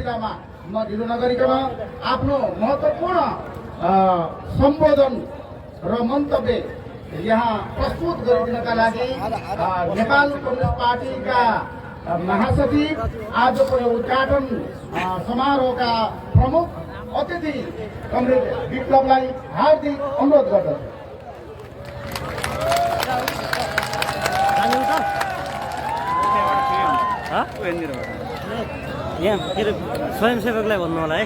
कुरामा म ढिलो नगरिकन आफ्नो महत्त्वपूर्ण सम्बोधन र मन्तव्य यहाँ प्रस्तुत गरिदिनका लागि नेपाल कम्युनिस्ट पार्टीका महासचिव आजको उद्घाटन समारोहका प्रमुख अतिथि कमरेड विप्लवलाई हार्दिक अनुरोध गर्दछु। यहाँ के अरे स्वयंसेवकलाई भन्नु होला है।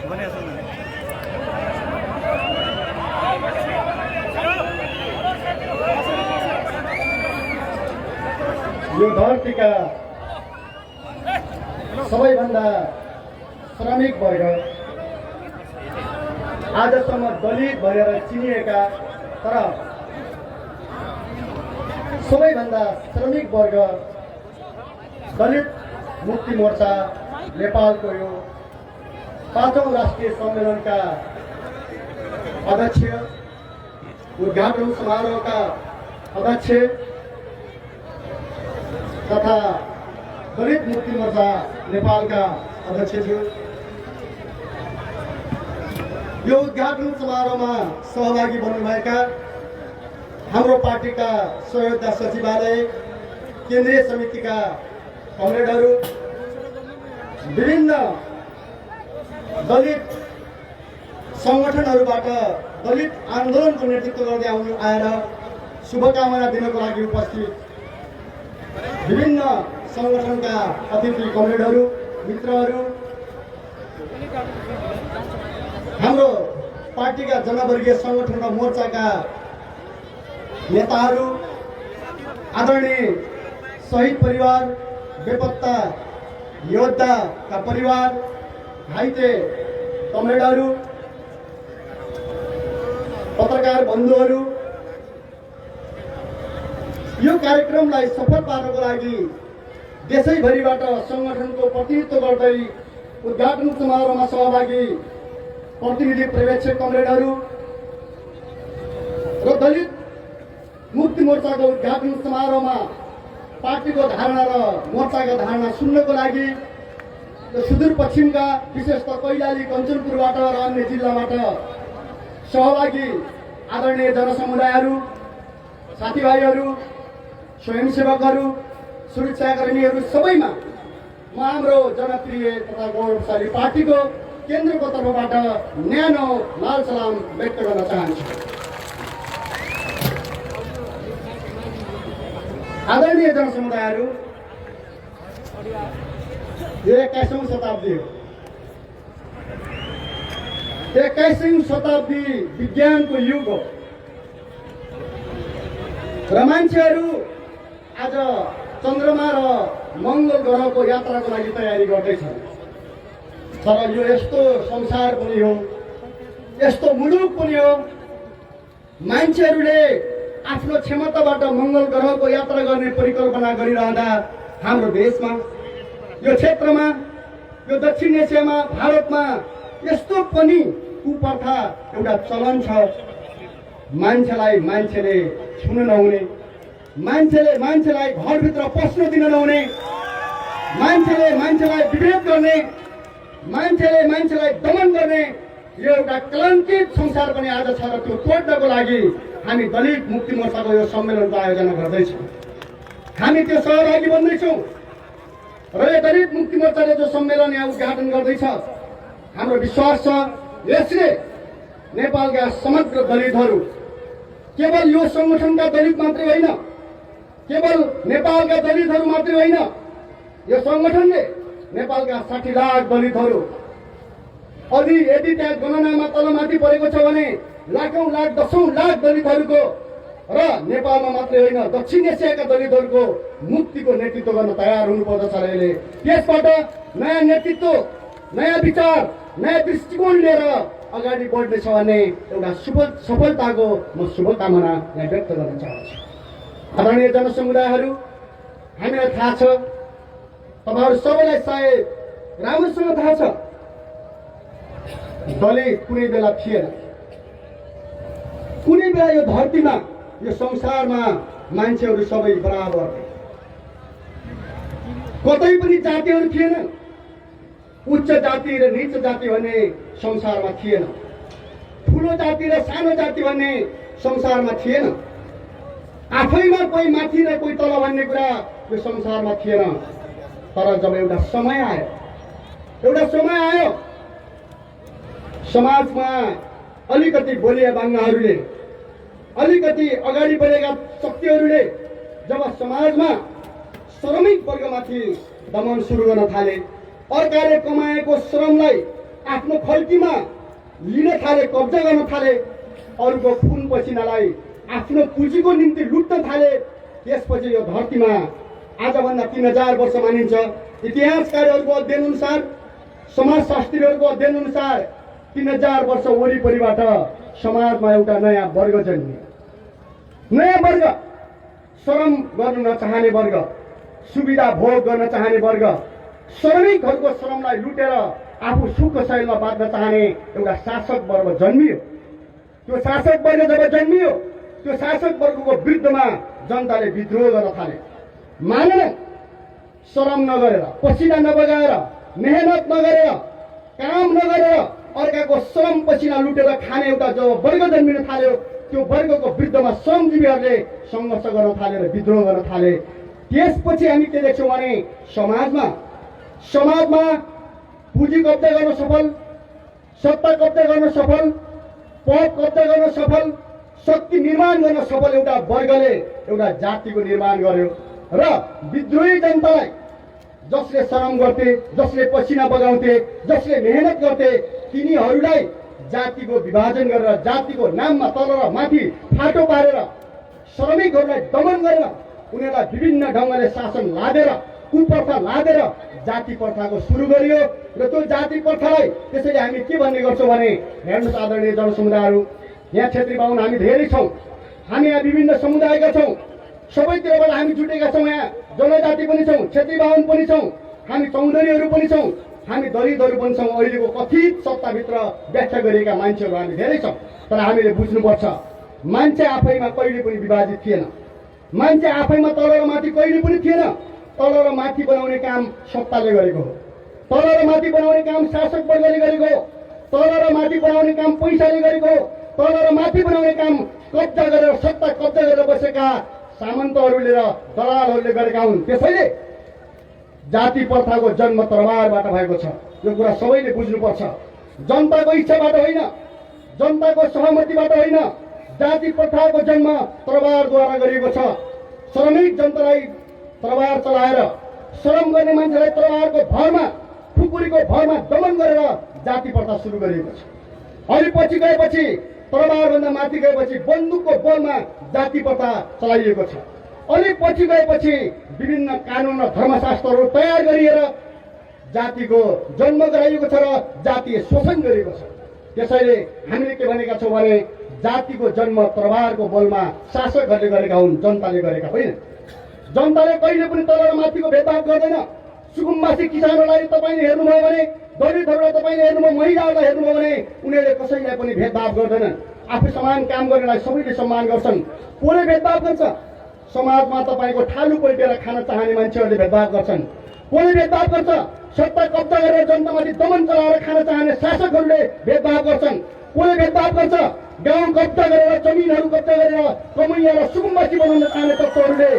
यो धरतीका सबैभन्दा श्रमिक वर्ग, आजसम्म दलित भएर चिनिएका तर सबैभन्दा श्रमिक वर्ग दलित मुक्ति मोर्चा नेपालको यो 5औं राष्ट्रिय सम्मेलनका अध्यक्ष, उद्घाटन समारोहका अध्यक्ष तथा दलित मुक्ति मोर्चा नेपालका अध्यक्षज्यू, यो उद्घाटन समारोहमा सहभागी बन्नुभएका हाम्रो पार्टीका सहयोगका सचिवालय, केन्द्रीय समितिका कमरेडहरू, विभिन्न दलित सङ्गठनहरूबाट दलित आन्दोलनको नेतृत्व गर्दै आएर शुभकामना दिनको लागि उपस्थित विभिन्न सङ्गठनका अतिथि कमरेडहरू, मित्रहरू, हाम्रो पार्टीका जनवर्गीय सङ्गठन र मोर्चाका नेताहरू, आदरणीय शहीद परिवार, बेपत्ता योद्धाका परिवार, घाइते कमरेडहरू, पत्रकार बन्धुहरू, यो कार्यक्रमलाई सफल पार्नको लागि देशैभरिबाट सङ्गठनको प्रतिनिधित्व गर्दै उद्घाटन समारोहमा सहभागी प्रतिनिधि पर्यवेक्षक कमरेडहरू र दलित मुक्ति मोर्चाको उद्घाटन समारोहमा पार्टीको धारणा र मोर्चाका धारणा सुन्नको लागि सुदूरपश्चिमका विशेषतः कैलाली, कञ्चनपुरबाट र अन्य जिल्लाबाट सहभागी आदरणीय जनसमुदायहरू, साथीभाइहरू, स्वयंसेवकहरू, सुरक्षाकर्मीहरू सबैमा म हाम्रो जनप्रिय तथा गौरवशाली पार्टीको केन्द्रको तर्फबाट न्यानो लाल सलाम व्यक्त गर्न चाहन्छु। आदरणीय जनसमुदायहरू, यो 21औं शताब्दी हो। 21औं शताब्दी विज्ञानको युग हो र मान्छेहरू आज चन्द्रमा र मङ्गल ग्रहको यात्राको लागि तयारी गर्दैछन्। तर यो यस्तो संसार पनि हो, यस्तो मुलुक पनि हो, मान्छेहरूले आफ्नो क्षमताबाट मङ्गल ग्रहको यात्रा गर्ने परिकल्पना गरिरहँदा हाम्रो देशमा, यो क्षेत्रमा, यो दक्षिण एसियामा, भारतमा यस्तो पनि कुप्रथा एउटा चलन छ। मान्छेलाई मान्छेले छुन नहुने, मान्छेले मान्छेलाई घरभित्र पस्न दिन नहुने, मान्छेले मान्छेलाई विभेद गर्ने, मान्छेले मान्छेलाई दमन गर्ने यो एउटा कलङ्कित संसार पनि आज छ र त्यो तोड्नको लागि हामी दलित मुक्ति मोर्चाको यो सम्मेलनको आयोजना गर्दैछौँ। हामी त्यो सहभागी बन्दैछौँ र यो दलित मुक्ति मोर्चाले जो सम्मेलन यहाँ उद्घाटन गर्दैछ, हाम्रो विश्वास छ यसले नेपालका समग्र दलितहरू, केवल यो सङ्गठनका दलित मात्रै होइन, केवल नेपालका दलितहरू मात्रै होइन, यो सङ्गठनले नेपालका 60 लाख दलितहरू, अलि यदि त्यहाँ गणनामा तलमाथि परेको छ भने लाखौं लाख, 10औं लाख दलितहरूको र नेपालमा मात्रै होइन दक्षिण एसियाका दलितहरूको मुक्तिको नेतृत्व गर्न तयार हुनुपर्दछ। यसले त्यसबाट नयाँ नेतृत्व, नयाँ विचार, नयाँ दृष्टिकोण लिएर अगाडि बढ्नेछ भन्ने एउटा सफलताको म शुभकामना यहाँ व्यक्त गर्न चाहन्छु। आदरणीय जनसमुदायहरू, हामीलाई थाहा छ, तपाईहरु सबैलाई सायद राम्रोसँग थाहा छ, दलित कुनै बेला थिएन। कुनै बेला यो धरतीमा, यो संसारमा मान्छेहरू सबै बराबर, कतै पनि जातिहरू थिएन, उच्च जाति र नीच जाति भन्ने संसारमा थिएन। ठुलो जाति र सानो जाति भन्ने संसारमा थिएन। आफैमा कोही माथि र कोही तल भन्ने कुरा यो संसारमा थिएन। तर जब एउटा समय आयो समाजमा अलिकति बोलिया बाङ्गाहरूले, अलिकति अगाडि बढेका शक्तिहरूले जब समाजमा श्रमिक वर्गमाथि दमन सुरु गर्न थाले, अर्काले कमाएको श्रमलाई आफ्नो खल्तीमा लिन थाले, कब्जा गर्न थाले, अरूको खुन पसिनालाई आफ्नो पुँजीको निम्ति लुट्न थाले, त्यसपछि यो धरतीमा आजभन्दा 3000 वर्ष मानिन्छ। इतिहासकारहरूको अध्ययन अनुसार, समाजशास्त्रीहरूको अध्ययन अनुसार 3000 वर्ष वरिपरिबाट समाजमा एउटा नयाँ वर्ग जन्मियो। नयाँ वर्ग, श्रम गर्न नचाहने वर्ग, सुविधा भोग गर्न चाहने वर्ग, श्रमिकहरूको श्रमलाई लुटेर आफू सुख शैलमा बाँध्न चाहने एउटा शासक वर्ग जन्मियो। त्यो शासक वर्ग जब जन्मियो, त्यो शासक वर्गको विरुद्धमा जनताले विद्रोह गर्न थाले। मानव श्रम नगरेर, पसिना नबगाएर, मेहनत नगरेर, काम नगरेर अर्काको श्रम पसिना लुटेर खाने एउटा जो वर्ग जन्मिन थाल्यो, त्यो वर्गको विरुद्धमा श्रमजीवीहरूले सङ्घर्ष गर्न थाले र विद्रोह गर्न थाले। त्यसपछि हामी के देख्छौँ भने समाजमा पुँजी कब्जा गर्न सफल, सत्ता कब्जा गर्न सफल, पद कब्जा गर्न सफल, शक्ति निर्माण गर्न सफल एउटा वर्गले एउटा जातिको निर्माण गर्यो र विद्रोही जनतालाई, जसले श्रम गर्थे, जसले पसिना बगाउँथे, जसले मेहनत गर्थे, तिनीहरूलाई जातिको विभाजन गरेर, जातिको नाममा तल र माथि फाटो पारेर, श्रमिकहरूलाई दमन गरेर, उनीहरूलाई विभिन्न ढङ्गले शासन लादेर, कुप्रथा लादेर जाति प्रथाको सुरु गरियो। र त्यो जाति प्रथालाई त्यसैले हामी के भन्ने गर्छौँ भने, हेर्नुहोस् आदरणीय जनसमुदायहरू, यहाँ क्षेत्री बाहुन हामी धेरै छौँ, हामी यहाँ विभिन्न समुदायका छौँ, सबैतिरबाट हामी जुटेका छौँ। यहाँ जनजाति पनि छौँ, क्षेत्री बाहुन पनि छौँ, हामी चौधरीहरू पनि छौँ, हामी दलितहरू पनि छौँ। अहिलेको कथित सत्ताभित्र व्याख्या गरिएका मान्छेहरू हामी धेरै छौँ। तर हामीले बुझ्नुपर्छ, मान्छे आफैमा कहिले पनि विभाजित थिएन। मान्छे आफैमा तल र माथि कहिले पनि थिएन। तल र माथि बनाउने काम सत्ताले गरेको हो, तल र माथि बनाउने काम शासक वर्गले गरेको हो, तल र माथि बनाउने काम पैसाले गरेको हो, तल र माथि बनाउने काम कब्जा गरेर, सत्ता कब्जा गरेर बसेका सामन्तहरूले र दलालहरूले गरेका हुन्। त्यसैले जाति प्रथाको जन्म तरवारबाट भएको छ। यो कुरा सबैले बुझ्नुपर्छ। जनताको इच्छाबाट होइन, जनताको सहमतिबाट होइन, जाति प्रथाको जन्म तरवारद्वारा गरिएको छ। श्रमिक जनतालाई तरवार चलाएर, श्रम गर्ने मान्छेलाई तरवारको भरमा, खुकुरीको भरमा दमन गरेर जाति प्रथा सुरु गरिएको छ। अनि पछि गएपछि, तरवारभन्दा माथि गएपछि बन्दुकको बलमा जाति प्रथा चलाइएको छ। अनि पछि गएपछि विभिन्न कानुन र धर्मशास्त्रहरू तयार गरिएर जातिको जन्म गराइएको छ र जातीय शोषण गरिएको छ। त्यसैले हामीले के भनेका छौँ भने, जातिको जन्म तरवारको बलमा शासकहरूले गरेका हुन्, जनताले गरेका होइन। जनताले कहिले पनि तल र माथिको भेदभाव गर्दैन। सुकुम्बासी किसानहरूलाई तपाईँले हेर्नुभयो भने, दलितहरूलाई तपाईँले हेर्नुभयो, महिलाहरूलाई हेर्नुभयो भने उनीहरूले कसैलाई पनि भेदभाव गर्दैनन्। आफू समान काम गर्नेलाई सबैले सम्मान गर्छन्। कसले भेदभाव गर्छ? समाजमा तपाईँको ठालु पल्टेर खान चाहने मान्छेहरूले भेदभाव गर्छन्। कसले भेदभाव गर्छ? सत्ता कब्जा गरेर जनतामाथि दमन चलाएर खान चाहने शासकहरूले भेदभाव गर्छन्। कसले भेदभाव गर्छ? गाउँ कब्जा गरेर, जमिनहरू कब्जा गरेर कमैया र सुकुम्बासी बनाउन चाहने तत्त्वहरूले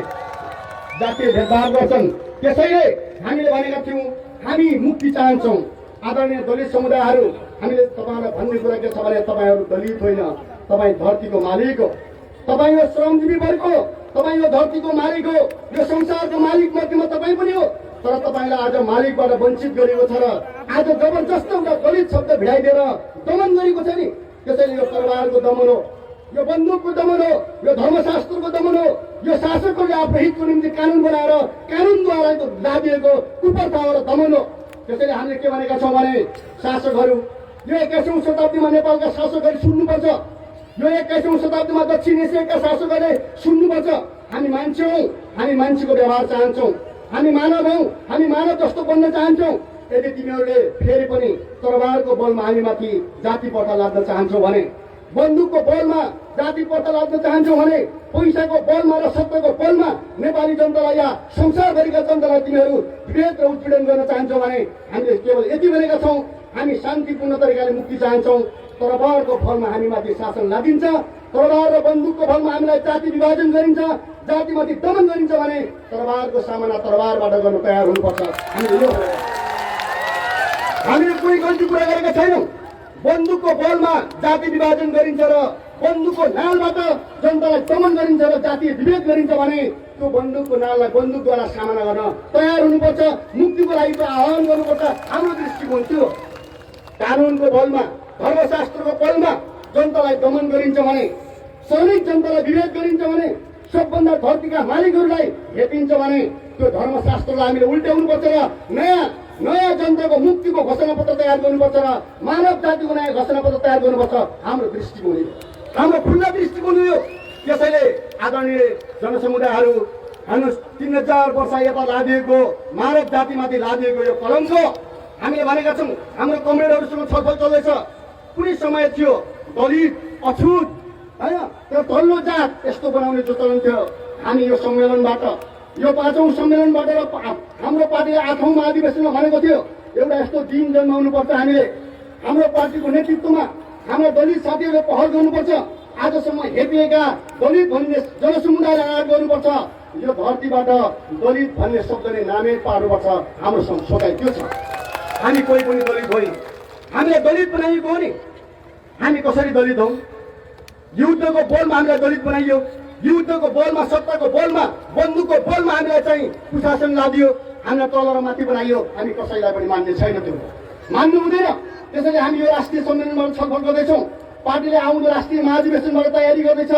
जातीय भेदभाव गर्छन्। त्यसैले हामीले भनेका थियौँ, हामी मुक्ति चाहन्छौँ। आदरणीय दलित समुदायहरू, हामीले तपाईँहरूलाई भन्ने कुरा के छ भने, तपाईँहरू दलित होइन, तपाईँ धरतीको मालिक हो, तपाईँ यो श्रमजीवी वर्ग हो, तपाईँ यो धरतीको मालिक हो, यो संसारको मालिक मध्येमा तपाईँ पनि हो। तर तपाईँलाई आज मालिकबाट वञ्चित गरिएको छ र आज जबरजस्त एउटा दलित शब्द भिडाइदिएर दमन गरिएको छ नि। त्यसैले यो तरवारको दमन हो, यो बन्दुकको दमन हो, यो धर्मशास्त्रको दमन हो, यो शासकहरूले आफ्नो हितको निम्ति कानुन बनाएर कानुनद्वारा लादिएको कुप्रथा र दमन हो। त्यसैले हामीले के भनेका छौँ भने, शासकहरू, यो 21औं शताब्दीमा नेपालका शासकहरू सुन्नुपर्छ। यो 21औं शताब्दीमा दक्षिण एसियाका शासकहरूले सुन्नुपर्छ। हामी मान्छे हौँ, हामी मान्छेको व्यवहार चाहन्छौँ, हामी मानव हौँ, हामी मानव जस्तो बन्न चाहन्छौँ। यदि तिमीहरूले फेरि पनि तरवारको बलमा हामीमाथि जाति प्रथा लाग्न चाहन्छौ भने, बन्दुकको बलमा जाति पत्ता लाग्न चाहन्छौ भने, पैसाको बलमा र सत्ताको बलमा नेपाली जनतालाई या संसारभरिका जनतालाई तिमीहरू विभेद र उत्पीडन गर्न चाहन्छौ भने हामीले केवल यति भनेका छौँ, हामी शान्तिपूर्ण तरिकाले मुक्ति चाहन्छौँ। तरवारको फलमा हामीमाथि शासन लादिन्छ, तरवार र बन्दुकको फलमा हामीलाई जाति विभाजन गरिन्छ, जातिमाथि दमन गरिन्छ भने तरवारको सामना तरवारबाट गर्न तयार हुनुपर्छ। हामीले कुनै गल्ती कुरा गरेका छैनौँ। बन्दुकको बलमा जाति विभाजन गरिन्छ र बन्दुकको नालबाट जनतालाई दमन गरिन्छ र जातीय विभेद गरिन्छ भने त्यो बन्दुकको नाललाई बन्दुकद्वारा सामना गर्न तयार हुनुपर्छ। मुक्तिको लागि आह्वान गर्नुपर्छ। हाम्रो दृष्टिकोण थियो कानुनको बलमा, धर्मशास्त्रको बलमा जनतालाई दमन गरिन्छ भने, श्रमिक जनतालाई विभेद गरिन्छ भने, सबभन्दा धरतीका मालिकहरूलाई हेपिन्छ भने त्यो धर्मशास्त्रलाई हामीले उल्ट्याउनुपर्छ र नयाँ जनताको मुक्तिको घोषणापत्र तयार गर्नुपर्छ र मानव जातिको नयाँ घोषणापत्र तयार गर्नुपर्छ। हाम्रो दृष्टिकोण हो, हाम्रो खुल्ला दृष्टिकोण हो। त्यसैले आदरणीय जनसमुदायहरू, हेर्नुहोस् 3000 वर्ष यता लादिएको मानव जातिमाथि लादिएको यो कलङ्क हामीले भनेका छौँ। हाम्रो कमरेडहरूसँग छलफल चल्दैछ। कुनै समय थियो दलित अछुत होइन, त्यो तल्लो जात यस्तो बनाउने जो चलन थियो। हामी यो सम्मेलनबाट, यो 5औं सम्मेलनबाट र हाम्रो पार्टीले 8औं महाधिवेशनमा भनेको थियो एउटा यस्तो दिन जन्माउनुपर्छ। हामीले हाम्रो पार्टीको नेतृत्वमा हाम्रो दलित साथीहरूले पहल गर्नुपर्छ। आजसम्म हेपिएका दलित भन्ने जनसमुदायलाई याद गर्नुपर्छ। यो धरतीबाट दलित भन्ने शब्द नै नामै पार्नुपर्छ। हाम्रो सोचाइ त्यो छ। हामी कोही पनि दलित होइन। हामीले दलित बनाइएको हो नि, हामी कसरी दलित हौँ? युद्धको बलमा हामीलाई दलित बनाइयो, युद्धको बलमा, सत्ताको बलमा, बन्दुकको बलमा हामीलाई चाहिँ कुशासन लादियो, हामीलाई तल र माथि बनाइयो। हामी कसैलाई पनि मान्ने छैन, त्यो मान्नु हुँदैन। त्यसैले हामी यो राष्ट्रिय सम्मेलनबाट छलफल गर्दैछौँ। पार्टीले आउँदो राष्ट्रिय महाधिवेशनबाट तयारी गर्दैछ।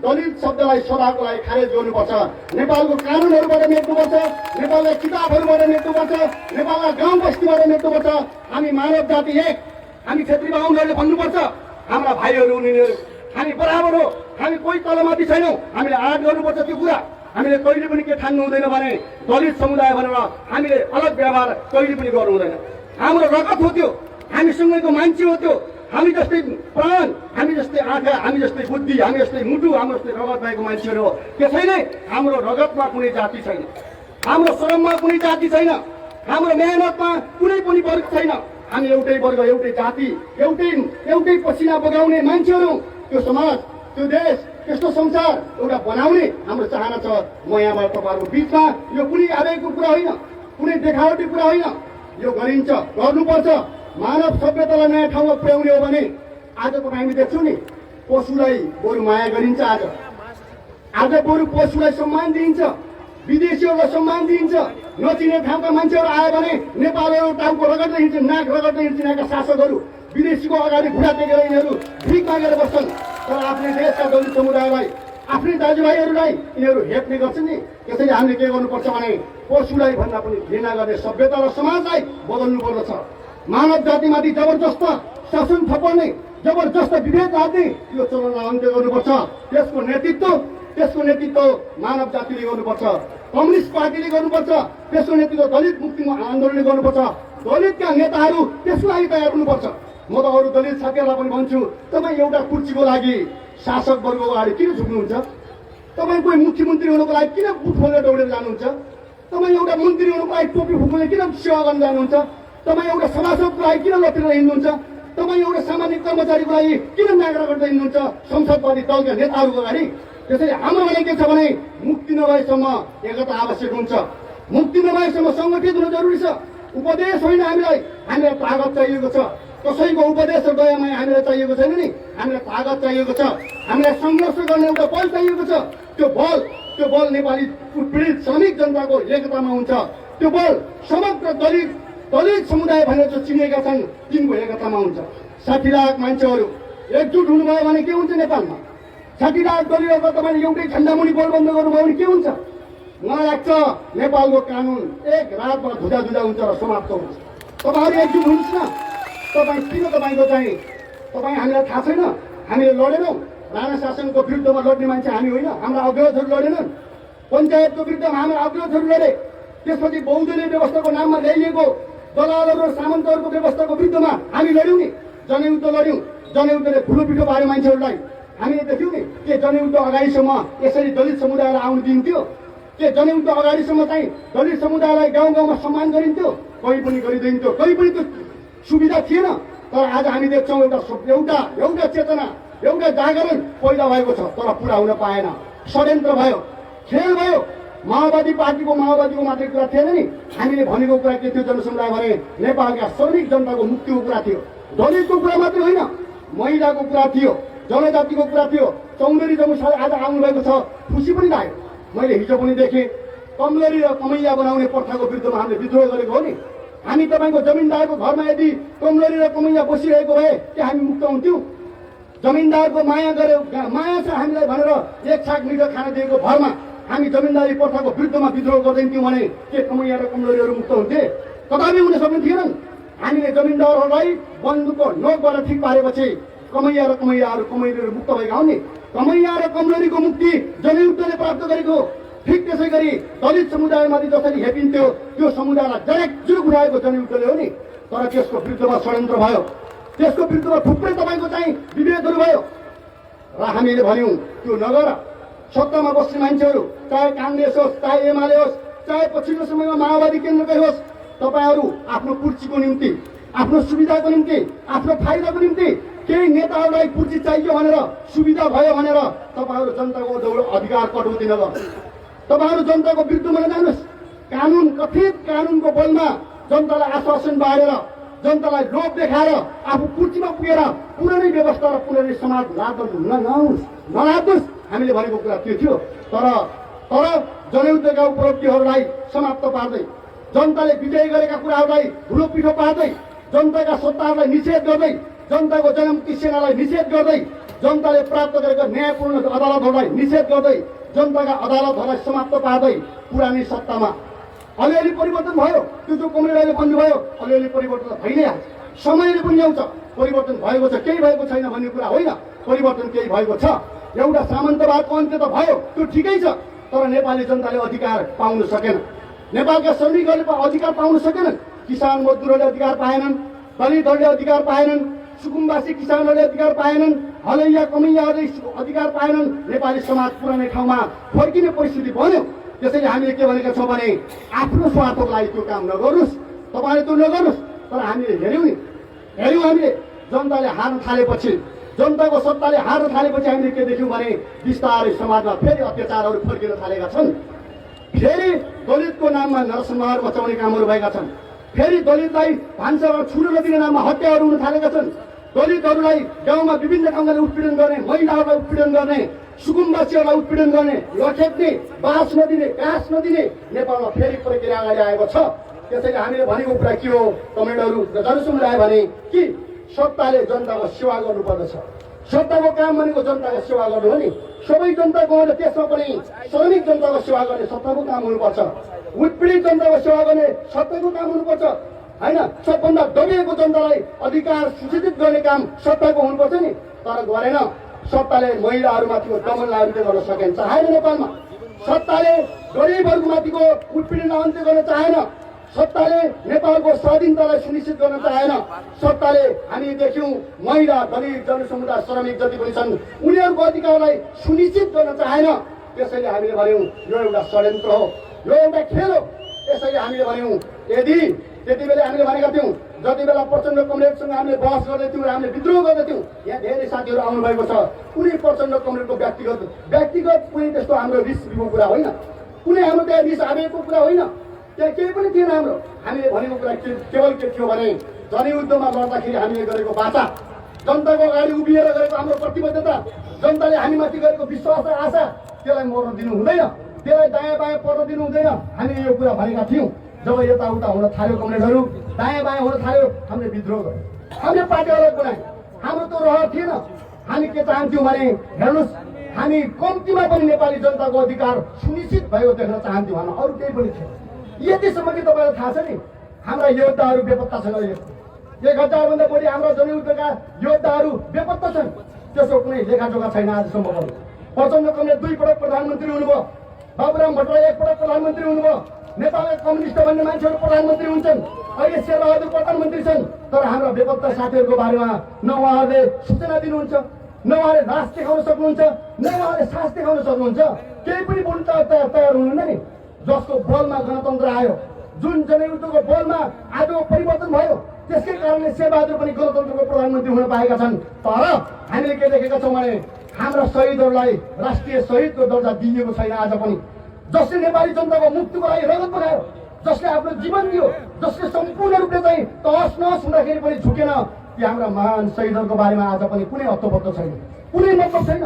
दलित शब्दलाई सदाको लागि खारेज गर्नुपर्छ। नेपालको कानुनहरूबाट मेट्नुपर्छ, नेपाललाई किताबहरूबाट मेट्नुपर्छ, नेपाललाई गाउँ बस्तीबाट मेट्नुपर्छ। हामी मानव जाति एक, हामी क्षेत्री बाहुनहरूले भन्नुपर्छ हाम्रा भाइहरू उनीहरू हामी बराबर हो, हामी कोही तलमाथि छैनौँ। हामीले आँट गर्नुपर्छ त्यो कुरा। हामीले कहिले पनि के ठान्नु हुँदैन भने दलित समुदाय भनेर हामीले अलग व्यवहार कहिले पनि गर्नु हुँदैन। हाम्रो रगत हो त्यो, हामीसँगैको मान्छे हो त्यो। हामी जस्तै प्राण, हामी जस्तै आँखा, हामी जस्तै बुद्धि, हामी जस्तै मुटु, हाम्रो जस्तै रगत भएको मान्छेहरू हो। त्यसैले हाम्रो रगतमा कुनै जाति छैन, हाम्रो श्रममा कुनै जाति छैन, हाम्रो मेहनतमा कुनै पनि वर्ग छैन। हामी एउटै वर्ग, एउटै जाति, एउटै पसिना बगाउने मान्छेहरू। त्यो समाज, त्यो देश, त्यस्तो संसार एउटा बनाउने हाम्रो चाहना छ। म यहाँबाट तपाईँहरूको बिचमा यो कुनै आवेगको कुरा होइन, कुनै देखावटी कुरा होइन, यो गरिन्छ, गर्नुपर्छ। मानव सभ्यतालाई नयाँ ठाउँमा पुर्याउने हो भने आज तपाईँ हामी देख्छौँ नि, पशुलाई बरु माया गरिन्छ। आज बरु पशुलाई सम्मान दिइन्छ, विदेशीहरूलाई सम्मान दिइन्छ। नचिने ठाउँका मान्छेहरू आयो भने नेपालहरू टाउको रगड्दै हिँड्छ, नाक रगड्दै हिँड्छ। यहाँका शासकहरू विदेशीको अगाडि खुट्टा टेकेर यिनीहरू भिख मागेर बस्छन्। तर आफ्नै देशका दलित समुदायलाई, आफ्नै दाजुभाइहरूलाई यिनीहरू हेप्ने गर्छन् नि। त्यसैले हामीले के गर्नुपर्छ भने पशुलाई भन्दा पनि घृणा गर्ने सभ्यता र समाजलाई बदल्नु पर्दछ। मानव जातिमाथि जबरजस्त शासन थपर्ने, जबरजस्त विभेद लाग्ने यो चलनलाई अन्त्य गर्नुपर्छ। त्यसको नेतृत्व मानव जातिले गर्नुपर्छ, कम्युनिस्ट पार्टीले गर्नुपर्छ। त्यसको नेतृत्व दलित मुक्ति आन्दोलनले गर्नुपर्छ। दलितका नेताहरू त्यसको लागि तयार हुनुपर्छ। म त अरू दलित साथीहरूलाई पनि भन्छु, तपाईँ एउटा कुर्सीको लागि शासक वर्गको अगाडि किन झुक्नुहुन्छ? तपाईँ कोही मुख्यमन्त्री हुनुको लागि किन बुथ खोलेर दौडेर जानुहुन्छ? तपाईँ एउटा मन्त्री हुनुको लागि टोपी फुक्ने किन सेवा गर्न जानुहुन्छ? तपाईँ एउटा सभासदको लागि किन लटेर हिँड्नुहुन्छ? तपाईँ एउटा सामान्य कर्मचारीको लागि किन नागरा गर्दै हिँड्नुहुन्छ संसदवादी दलका नेताहरूको अगाडि? त्यसैले हाम्रो भनाइ के छ भने मुक्ति नभएसम्म एकता आवश्यक हुन्छ। मुक्ति नभएसम्म सङ्गठित हुनु जरुरी छ। उपदेश होइन, हामीलाई तागत चाहिएको छ। कसैको उपदेश र दयामाया हामीलाई चाहिएको छैन नि, हामीलाई तागत चाहिएको छ। हामीलाई सङ्घर्ष गर्ने एउटा बल चाहिएको छ। त्यो बल नेपाली पीडित श्रमिक जनताको एकतामा हुन्छ। त्यो बल समग्र दलित समुदाय भनेर जो चिनेका छन् तिनको एकतामा हुन्छ। 60 लाख मान्छेहरू एकजुट हुनुभयो भने के हुन्छ नेपालमा? 60 लाख दलितहरू तपाईँले एउटै झन्डामुनि गोलबन्द गर्नुभयो भने के हुन्छ? मलाई लाग्छ नेपालको कानुन एक रातमा धुजा हुन्छ र समाप्त हुन्छ। तपाईँहरू एकजुट हुनुहोस् न। तपाईँको चाहिँ हामीलाई थाहा छैन, हामीले लडेनौँ। राणा शासनको विरुद्धमा लड्ने मान्छे हामी होइन, हाम्रा अग्रजहरू लडेनन्। पञ्चायतको विरुद्धमा हाम्रा अग्रजहरू लडे। त्यसपछि बहुदलीय व्यवस्थाको नाममा ल्याइएको दलालहरू र सामन्तहरूको व्यवस्थाको विरुद्धमा हामी लड्यौँ नि। जनयुद्ध लड्यौँ, जनयुद्धले ठुलो पिठो पार्यो मान्छेहरूलाई। हामीले देख्यौँ नि के जनयुद्ध अगाडिसम्म यसरी दलित समुदायलाई आउनु दिन्थ्यो? के जनयुद्ध अगाडिसम्म चाहिँ दलित समुदायलाई गाउँ गाउँमा सम्मान गरिन्थ्यो? कहीँ पनि गरिदिन्थ्यो, कहीँ पनि त्यो सुविधा थिएन। तर आज हामी देख्छौँ एउटा चेतना, एउटा जागरण पैदा भएको छ, तर पुरा हुन पाएन। षड्यन्त्र भयो, खेल भयो। माओवादी पार्टीको मात्रै कुरा थिएन नि, हामीले भनेको कुरा के थियो जनसमुदाय भने नेपालका श्रमिक जनताको मुक्तिको कुरा थियो। दलितको कुरा मात्रै होइन, महिलाको कुरा थियो, जनजातिको कुरा थियो। चौधरी जमुसाले आज आउनुभएको छ, खुसी पनि लाग्यो। मैले हिजो पनि देखेँ कमलरी र कमैया बनाउने प्रथाको विरुद्धमा हामीले विद्रोह गरेको हो नि। हामी तपाईँको जमिनदारको घरमा यदि कमलरी र कमैया बसिरहेको भए के हामी मुक्त हुन्थ्यौँ? जमिनदारको माया गरे, माया छ हामीलाई भनेर एक छाक मिठो खान दिएको भरमा हामी जमिनदारी प्रथाको विरुद्धमा विद्रोह गर्दैनथ्यौँ भने के कमैया र कमलरीहरू मुक्त हुन्थे? कदापि हुन सक्ने थिएनन्। हामीले जमिनदारहरूलाई बन्दुकको नोकबाट ठिक पारेपछि कमैया र कमैलीहरू मुक्त भएका हुन् नि। कमैया र कमलरीको मुक्ति जनयुद्धले प्राप्त गरेको। ठिक त्यसै गरी दलित समुदायमाथि जसरी हेपिन्थ्यो त्यो समुदायलाई जुरुक उठाएको जनयुद्धले हो नि। तर त्यसको विरुद्धमा षड्यन्त्र भयो, त्यसको विरुद्धमा थुप्रै तपाईँको चाहिँ विभेदहरू भयो र हामीले भन्यौँ त्यो नगर। सत्तामा बस्ने मान्छेहरू चाहे काङ्ग्रेस होस्, चाहे एमाले होस्, चाहे पछिल्लो समयमा माओवादी केन्द्रकै होस्, तपाईँहरू आफ्नो कुर्सीको निम्ति, आफ्नो सुविधाको निम्ति, आफ्नो फाइदाको निम्ति केही नेताहरूलाई कुर्सी चाहियो भनेर, सुविधा भयो भनेर तपाईँहरू जनताको अधिकार कटौती नगर्नुहोस्। तपाईँहरू जनताको विरुद्धमा नजानुहोस्। कानुन, कथित कानुनको बलमा जनतालाई आश्वासन बाँडेर, जनतालाई लोभ देखाएर आफू कुर्सीमा पुगेर पुरानै व्यवस्था र पुरानै समाज नलाद्नुहोस्। हामीले भनेको कुरा त्यो थियो। तर जनयुद्धका उपलब्धिहरूलाई समाप्त पार्दै, जनताले विजय गरेका कुराहरूलाई धुलो पिठो पार्दै, जनताका सत्ताहरूलाई निषेध गर्दै, जनताको जनमुक्ति सेनालाई निषेध गर्दै, जनताले प्राप्त गरेका न्यायपूर्ण अदालतहरूलाई निषेध गर्दै, जनताका अदालतहरूलाई समाप्त पार्दै पुरानै सत्तामा अलिअलि परिवर्तन भयो। त्यो जो कमरेडले भन्नुभयो अलिअलि परिवर्तन भइ नै हाल्छ, समयले पनि ल्याउँछ। परिवर्तन भएको छ, केही भएको छैन भन्ने कुरा होइन, परिवर्तन केही भएको छ। एउटा सामन्तवादको अन्त्य त भयो, त्यो ठिकै छ। तर नेपाली जनताले अधिकार पाउन सकेन, नेपालका श्रमिकहरूले अधिकार पाउन सकेनन्। किसान मजदुरहरूले अधिकार पाएनन्, दलितहरूले अधिकार पाएनन्, सुकुम्बासी किसानहरूले अधिकार पाएनन्, हलैया कमैयाहरूले अधिकार पाएनन्। नेपाली समाज पुरानै ठाउँमा फर्किने परिस्थिति बन्यो। त्यसैले हामीले के भनेका छौँ भने आफ्नो स्वार्थको लागि त्यो काम नगर्नुहोस्, तपाईँले त्यो नगर्नुहोस्। तर हामीले हेऱ्यौँ हामीले जनताले हार्न थालेपछि, जनताको सत्ताले हार्न थालेपछि हामीले के देख्यौँ भने बिस्तारै समाजमा फेरि अत्याचारहरू फर्किन थालेका छन्। फेरि दलितको नाममा नरसंहार मचाउने कामहरू भएका छन्। फेरि दलितलाई भान्सामा छुन नदिने नाममा हत्याहरू हुन थालेका छन्। दलितहरूलाई गाउँमा विभिन्न ढङ्गले उत्पीडन गर्ने, महिलाहरूलाई उत्पीडन गर्ने, सुकुम्बासीहरूलाई उत्पीडन गर्ने, लखेट्ने, बास नदिने, घाँस नदिने नेपालमा फेरि प्रक्रिया अगाडि आएको छ। त्यसैले हामीले भनेको कुरा के हो, कमेन्टहरू जनसमुदाय भने कि सत्ताले जनताको सेवा गर्नुपर्दछ। सत्ताको काम भनेको जनताको सेवा गर्नु हो नि। सबै जनता गएर त्यसमा पनि श्रमिक जनताको सेवा गर्ने सत्ताको काम हुनुपर्छ। उत्पीडित जनताको सेवा गर्ने सत्ताको काम हुनुपर्छ होइन। सबभन्दा दबिएको जनतालाई अधिकार सूचित गर्ने काम सत्ताको हुनुपर्छ नि। तर गरेन। सत्ताले महिलाहरूमाथिको दमनलाई अन्त्य गर्न सकेन, चाहेन। नेपालमा सत्ताले गरिबहरूमाथिको उत्पीडनलाई अन्त्य गर्न चाहेन। सत्ताले नेपालको स्वाधीनतालाई सुनिश्चित गर्न चाहेन। सत्ताले हामी देख्यौँ महिला, दलित, जनसमुदाय, श्रमिक जति पनि छन् उनीहरूको अधिकारलाई सुनिश्चित गर्न चाहेन। त्यसैले हामीले भन्यौँ यो एउटा षड्यन्त्र हो, यो एउटा खेल हो। त्यसैले हामीले भन्यौँ यदि त्यति बेला हामीले भनेका थियौँ, जति बेला प्रचण्ड कमरेडसँग हामीले बहस गर्दैथ्यौँ र हामीले विद्रोह गर्दैथ्यौँ, यहाँ धेरै साथीहरू आउनुभएको छ। कुनै प्रचण्ड कमरेडको व्यक्तिगत कुनै त्यस्तो हाम्रो रिस लिएको कुरा होइन, कुनै हाम्रो त्यहाँ रिस आवेगको कुरा होइन, त्यहाँ केही पनि थिएन हाम्रो। हामीले भनेको कुरा केवल के थियो भने जनयुद्धमा लड्दाखेरि हामीले गरेको वाचा, जनताको अगाडि उभिएर गरेको हाम्रो प्रतिबद्धता, जनताले हामीमाथि गरेको विश्वास र आशा, त्यसलाई मर्न दिनु हुँदैन, त्यसलाई दायाँ बायाँ पर्न दिनु हुँदैन। हामीले यो कुरा भनेका थियौँ। जब यताउता हुन थाल्यो कमरेडहरू, दायाँ बायाँ हुन थाल्यो, हामीले विद्रोह गर्यौँ, हामीले पार्टी अलग बनायौँ। हाम्रो त्यो रहर थिएन। हामी के चाहन्थ्यौँ भने हेर्नुहोस्, हामी कम्तीमा पनि नेपाली जनताको अधिकार सुनिश्चित भएको देख्न चाहन्थ्यौँ, हाम्रो अरू केही पनि थिएन। यतिसम्म कि तपाईँलाई थाहा छ नि, हाम्रा योद्धाहरू बेपत्ता छन्। 1000 भन्दा बढी हाम्रा जनयुद्धका योद्धाहरू बेपत्ता छन्। त्यसको कुनै लेखाजोखा छैन आजसम्म पनि। प्रचण्ड कमरेड 2 पटक प्रधानमन्त्री हुनुभयो, बाबुराम भट्टराई 1 पटक प्रधानमन्त्री हुनुभयो, नेपालका कम्युनिस्ट भन्ने मान्छेहरू प्रधानमन्त्री हुन्छन्। अहिले शेरबहादुर प्रधानमन्त्री छन्, तर हाम्रा बेपत्ता साथीहरूको बारेमा न उहाँहरूले सूचना दिनुहुन्छ, न उहाँले लास देखाउन सक्नुहुन्छ, न उहाँले सास देखाउन सक्नुहुन्छ, केही पनि बोल्न तयार हुनुहुन्न नि। जसको बलमा गणतन्त्र आयो, जुन जनयुद्धको बलमा आजको परिवर्तन भयो, त्यसकै कारणले शेरबहादुर पनि गणतन्त्रको प्रधानमन्त्री हुन पाएका छन्। तर हामीले के देखेका छौँ भने हाम्रा शहीदहरूलाई राष्ट्रिय शहीदको दर्जा दिइएको छैन आज पनि। जसले नेपाली जनताको मुक्तिको लागि रगत बनायो, जसले आफ्नो जीवन दियो, जसले सम्पूर्ण रूपले चाहिँ तहस नहस हुँदाखेरि पनि झुकेन, ती हाम्रा महान शहीदहरूको बारेमा आज पनि कुनै अत्तोपत्तो छैन, कुनै मतलब छैन।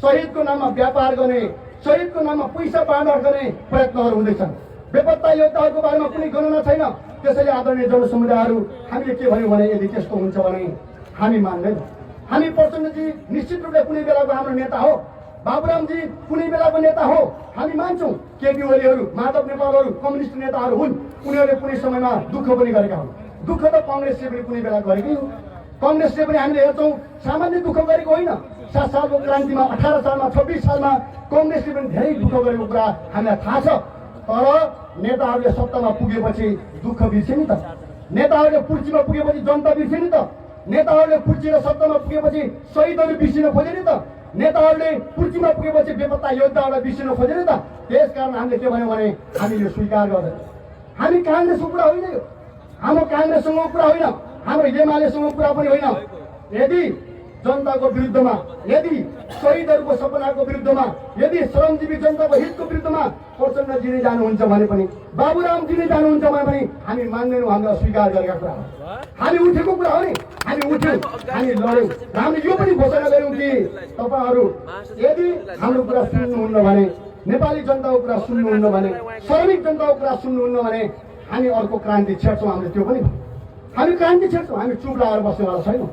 शहीदको नाममा व्यापार गर्ने, शहीदको नाममा पैसा बाँडफाँड गर्ने प्रयत्नहरू हुँदैछन्। बेपत्ता योद्धाहरूको बारेमा कुनै गणना छैन। त्यसैले आदरणीय जनसमुदायहरू, हामीले के भन्यौँ भने यदि त्यस्तो हुन्छ भने हामी मान्दैनौँ। हामी प्रचण्डजी निश्चित रूपले कुनै बेलाको हाम्रो नेता हो, बाबुरामजी कुनै बेलाको नेता हो, हामी मान्छौँ। केपी ओलीहरू, माधव नेपालहरू कम्युनिस्ट नेताहरू हुन्, उनीहरूले कुनै समयमा दुःख पनि गरेका हुन्। दुःख त कङ्ग्रेसले पनि कुनै बेला गरेकै हो। कङ्ग्रेसले पनि हामीले हेर्छौँ सामान्य दुःख गरेको होइन। 7 सालको क्रान्तिमा, 18 सालमा, 26 सालमा कङ्ग्रेसले पनि धेरै दुःख गरेको कुरा हामीलाई थाहा छ। तर नेताहरूले सत्तामा पुगेपछि दुःख बिर्से नि त। नेताहरूले कुर्सीमा पुगेपछि जनता बिर्से नि त। नेताहरूले कुर्सी र सत्तामा पुगेपछि शहीदहरू बिर्सिन खोजे नि त। नेताहरूले कुर्सीमा पुगेपछि बेपत्ता योद्धाहरूलाई बिर्सिन खोजे नि त। त्यसकारण हामीले के भन्यौँ भने हामी यो स्वीकार गर्दैन। हामी काङ्ग्रेसको कुरा होइन, यो हाम्रो काङ्ग्रेससँगको कुरा होइन, हाम्रो एमालेसँग कुरा पनि होइन। यदि जनताको विरुद्धमा, यदि शहीदहरूको सपनाको विरुद्धमा, यदि श्रमजीवी जनताको हितको विरुद्धमा प्रचण्डजी नै जानुहुन्छ भने पनि, बाबुरामजी नै जानुहुन्छ भने पनि हामी मान्दैनौँ। हामीले अस्वीकार गरेका कुरा हो, हामी उठेको कुरा हो नि। हामी उठ्यौँ, हामी लड्यौँ, हामीले यो पनि घोषणा गऱ्यौँ कि तपाईँहरू यदि हाम्रो कुरा सुन्नुहुन्न भने, नेपाली जनताको कुरा सुन्नुहुन्न भने, श्रमिक जनताको कुरा सुन्नुहुन्न भने हामी अर्को क्रान्ति छेड्छौँ। हामीले त्यो पनि हामी क्रान्ति छेड्छौँ। हामी चुप लगाएर बस्नेवाला छैनौँ।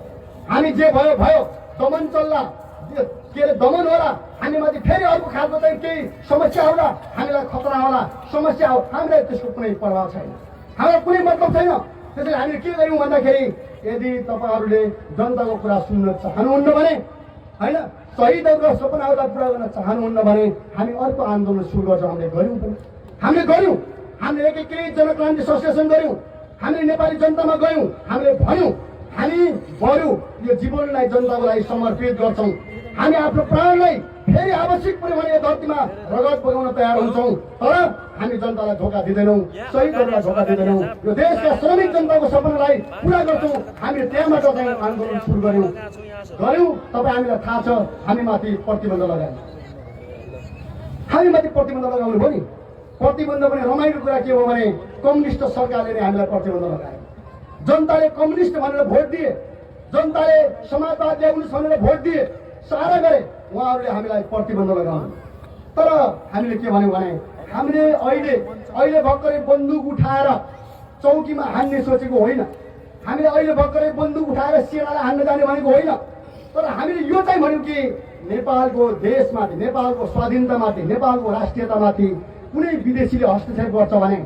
हामी जे भयो भयो, दमन चल्ला, के अरे दमन होला, हामीमाथि फेरि अर्को खालको चाहिँ केही समस्या होला, हामीलाई खतरा होला, समस्या हो, हामीलाई त्यसको कुनै प्रभाव छैन, हामीलाई कुनै मतलब छैन। त्यसैले हामीले के गर्यौँ भन्दाखेरि यदि तपाईँहरूले जनताको कुरा सुन्न चाहनुहुन्न भने, होइन, शहीदहरूको सपनाहरूलाई पुरा गर्न चाहनुहुन्न भने हामी अर्को आन्दोलन सुरु गर्छौँ। हामीले गऱ्यौँ पनि, हामीले गऱ्यौँ। हामीले एकीकृत जनक्रान्ति संश्लेषण गऱ्यौँ, हामीले नेपाली जनतामा गयौँ, हामीले भन्यौँ हामी बरु यो जीवनलाई जनताको लागि समर्पित गर्छौँ। हामी आफ्नो प्राणलाई फेरि आवश्यक पऱ्यो भने यो धरतीमा रगत बगाउन तयार हुन्छौँ। तर हामी जनतालाई धोका दिँदैनौँ, शहीदहरूलाई धोका दिँदैनौँ। यो देशका श्रमिक जनताको सपनालाई पुरा गर्छौँ। हामीले त्यहाँबाट चाहिँ आन्दोलन सुरु गऱ्यौँ। तपाईँ हामीलाई थाहा छ हामीमाथि प्रतिबन्ध लगायौँ, हामीमाथि प्रतिबन्ध लगाउनु भयो नि। प्रतिबन्ध पनि रमाइलो कुरा के हो भने कम्युनिस्ट सरकारले नै हामीलाई प्रतिबन्ध लगायो। जनताले कम्युनिस्ट भनेर भोट दिए, जनताले समाजवाद ल्याउनुहोस् भनेर भोट दिए, सारा गरे, उहाँहरूले हामीलाई प्रतिबन्ध लगाउनु। तर हामीले के भन्यौँ भने हामीले अहिले भर्खरै बन्दुक उठाएर चौकीमा हान्ने सोचेको होइन। हामीले अहिले भर्खरै बन्दुक उठाएर सेनालाई हान्न जाने भनेको होइन। तर हामीले यो चाहिँ भन्यौँ कि नेपालको देशमाथि, नेपालको स्वाधीनतामाथि, नेपालको राष्ट्रियतामाथि कुनै विदेशीले हस्तक्षेप गर्छ भने,